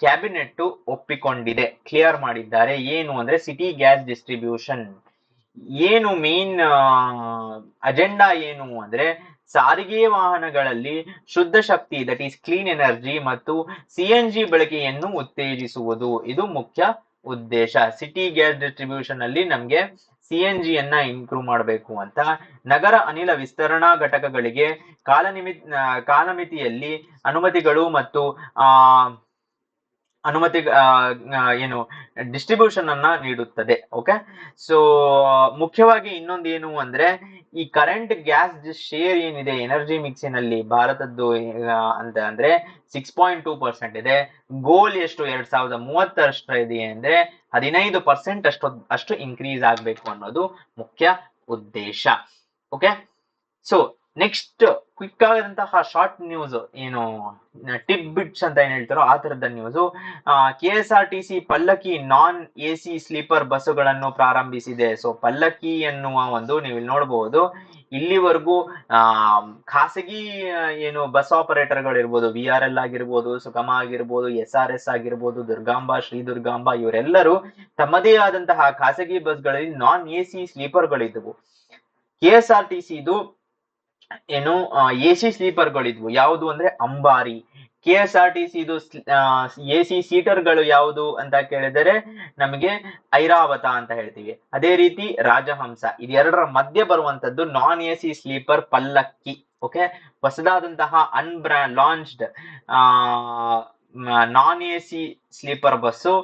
ಕ್ಯಾಬಿನೆಟ್ ಒಪ್ಪಿಕೊಂಡಿದೆ, ಕ್ಲಿಯರ್ ಮಾಡಿದ್ದಾರೆ. ಏನು ಅಂದ್ರೆ ಸಿಟಿ ಗ್ಯಾಸ್ ಡಿಸ್ಟ್ರಿಬ್ಯೂಷನ್ ಏನು ಮೇನ್ ಅಜೆಂಡಾ ಏನು ಅಂದ್ರೆ, ಸಾರಿಗೆ ವಾಹನಗಳಲ್ಲಿ ಶುದ್ಧ ಶಕ್ತಿ, ದಟ್ ಈಸ್ ಕ್ಲೀನ್ ಎನರ್ಜಿ ಮತ್ತು CNG ಬಳಕೆಯನ್ನು ಉತ್ತೇಜಿಸುವುದು, ಇದು ಮುಖ್ಯ ಉದ್ದೇಶ. ಸಿಟಿ ಗ್ಯಾಸ್ ಡಿಸ್ಟ್ರಿಬ್ಯೂಷನ್ ಅಲ್ಲಿ ನಮ್ಗೆ CNG ಯನ್ನ ಇಂಪ್ರೂವ್ ಮಾಡಬೇಕು ಅಂತ. ನಗರ ಅನಿಲ ವಿಸ್ತರಣಾ ಘಟಕಗಳಿಗೆ ಕಾಲಮಿತಿಯಲ್ಲಿ ಅನುಮತಿಗಳು ಮತ್ತು ಏನು ಡಿಸ್ಟ್ರಿಬ್ಯೂಷನ್ ಅನ್ನ ನೀಡುತ್ತದೆ. ಓಕೆ, ಸೊ ಮುಖ್ಯವಾಗಿ ಇನ್ನೊಂದು ಏನು ಅಂದ್ರೆ, ಈ ಕರೆಂಟ್ ಗ್ಯಾಸ್ ಶೇರ್ ಏನಿದೆ ಎನರ್ಜಿ ಮಿಕ್ಸಿನಲ್ಲಿ ಭಾರತದ್ದು ಅಂತ ಅಂದ್ರೆ 6.2% ಇದೆ. ಗೋಲ್ ಎಷ್ಟು 2030 ಇದೆ ಅಂದ್ರೆ 15% ಅಷ್ಟು ಇನ್ಕ್ರೀಸ್ ಆಗ್ಬೇಕು ಅನ್ನೋದು ಮುಖ್ಯ ಉದ್ದೇಶ. ಓಕೆ, ಸೊ ನೆಕ್ಸ್ಟ್ ಕ್ವಿಕ್ ಆದಂತಹ ಶಾರ್ಟ್ ನ್ಯೂಸ್, ಏನು ಟಿಪ್ ಬಿಟ್ಸ್ ಅಂತ ಏನ್ ಹೇಳ್ತಾರೋ ಆ ತರದ ನ್ಯೂಸ್. KSRTC ಪಲ್ಲಕ್ಕಿ ನಾನ್ AC ಸ್ಲೀಪರ್ ಬಸ್ಸುಗಳನ್ನು ಪ್ರಾರಂಭಿಸಿದೆ. ಸೊ ಪಲ್ಲಕ್ಕಿ ಎನ್ನುವ ಒಂದು, ನೀವು ಇಲ್ಲಿ ನೋಡಬಹುದು, ಇಲ್ಲಿವರೆಗೂ ಖಾಸಗಿ ಏನು ಬಸ್ ಆಪರೇಟರ್ ಗಳು ಇರ್ಬೋದು, VRL ಆಗಿರ್ಬೋದು, ಸುಗಮ ಆಗಿರ್ಬೋದು, SRS ಆಗಿರ್ಬೋದು, ದುರ್ಗಾಂಬ, ಶ್ರೀ ದುರ್ಗಾಂಬ, ಇವರೆಲ್ಲರೂ ತಮ್ಮದೇ ಆದಂತಹ ಖಾಸಗಿ ಬಸ್ಗಳಲ್ಲಿ ನಾನ್ AC ಸ್ಲೀಪರ್ ಗಳಿದ್ವು. KSRTC ಇದು ಏನು AC ಸ್ಲೀಪರ್ ಗಳಿದ್ವು. ಯಾವುದು ಅಂದ್ರೆ ಅಂಬಾರಿ. KSRTC ಇದು AC ಸೀಟರ್ ಗಳು ಯಾವುದು ಅಂತ ಕೇಳಿದರೆ ನಮಗೆ ಐರಾವತ ಅಂತ ಹೇಳ್ತೀವಿ. ಅದೇ ರೀತಿ ರಾಜಹಂಸ, ಇದೆರಡರ ಮಧ್ಯೆ ಬರುವಂತದ್ದು non AC sleeper Pallakki. Okay, ಹೊಸದಾದಂತಹ launched non A C sleeper bus,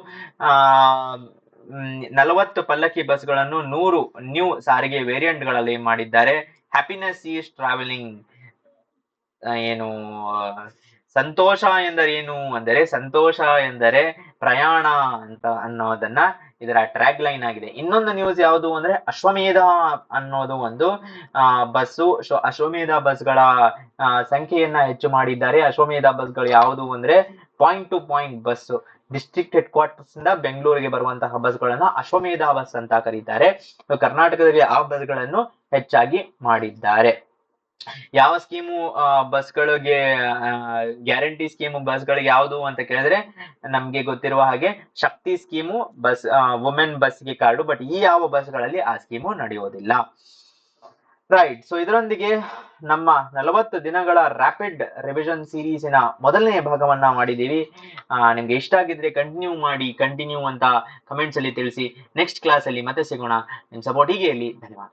40 Pallakki ಬಸ್ಗಳನ್ನು 100 ನ್ಯೂ ಸಾರಿಗೆ ವೇರಿಯಂಟ್ಗಳಲ್ಲಿ ಮಾಡಿದ್ದಾರೆ. ಹ್ಯಾಪಿನೆಸ್ ಈಸ್ ಟ್ರಾವೆಲಿಂಗ್, ಏನು ಸಂತೋಷ ಎಂದರೆ ಏನು ಅಂದರೆ ಸಂತೋಷ ಎಂದರೆ ಪ್ರಯಾಣ ಅಂತ ಅನ್ನೋದನ್ನ ಇದರ ಟ್ರ್ಯಾಗ್ ಲೈನ್ ಆಗಿದೆ. ಇನ್ನೊಂದು ನ್ಯೂಸ್ ಯಾವುದು ಅಂದ್ರೆ ಅಶ್ವಮೇಧ ಅನ್ನೋದು ಒಂದು ಬಸ್ಸು. ಅಶ್ವಮೇಧ ಬಸ್ಗಳ ಸಂಖ್ಯೆಯನ್ನ ಹೆಚ್ಚು ಮಾಡಿದ್ದಾರೆ. ಅಶ್ವಮೇಧ ಬಸ್ಗಳು ಯಾವುದು ಅಂದ್ರೆ point to point bus, district head quarters ಇಂದ ಬೆಂಗಳೂರಿಗೆ ಬರುವಂತಹ ಬಸ್ಗಳನ್ನ ಅಶ್ವಮೇಧ ಬಸ್ ಅಂತ ಕರೀತಾರೆ. ಕರ್ನಾಟಕದಲ್ಲಿ ಆ ಬಸ್ಗಳನ್ನು ಹೆಚ್ಚಾಗಿ ಮಾಡಿದ್ದಾರೆ. ಯಾವ ಸ್ಕೀಮು ಬಸ್ಗಳಿಗೆ ಗ್ಯಾರಂಟಿ ಸ್ಕೀಮು ಬಸ್ಗಳಿಗೆ ಯಾವುದು ಅಂತ ಕೇಳಿದ್ರೆ ನಮ್ಗೆ ಗೊತ್ತಿರುವ ಹಾಗೆ ಶಕ್ತಿ ಸ್ಕೀಮು ಬಸ್, ವುಮೆನ್ ಬಸ್ಗೆ ಕಾರ್ಡು. ಬಟ್ ಈ ಯಾವ ಬಸ್ಗಳಲ್ಲಿ ಆ ಸ್ಕೀಮು ನಡೆಯೋದಿಲ್ಲ. ರೈಟ್. ಸೊ ಇದರೊಂದಿಗೆ ನಮ್ಮ 40 ದಿನಗಳ ರ್ಯಾಪಿಡ್ ರಿವಿಷನ್ ಸೀರೀಸಿನ ಮೊದಲನೇ ಭಾಗವನ್ನ ಮಾಡಿದ್ದೀವಿ. ನಿಮ್ಗೆ ಇಷ್ಟ ಆಗಿದ್ರೆ ಕಂಟಿನ್ಯೂ ಅಂತ ಕಮೆಂಟ್ಸ್ ಅಲ್ಲಿ ತಿಳಿಸಿ. ನೆಕ್ಸ್ಟ್ ಕ್ಲಾಸ್ ಅಲ್ಲಿ ಮತ್ತೆ ಸಿಗೋಣ. ನಿಮ್ ಸಪೋರ್ಟ್ ಹೀಗೆ ಇರಲಿ. ಧನ್ಯವಾದ.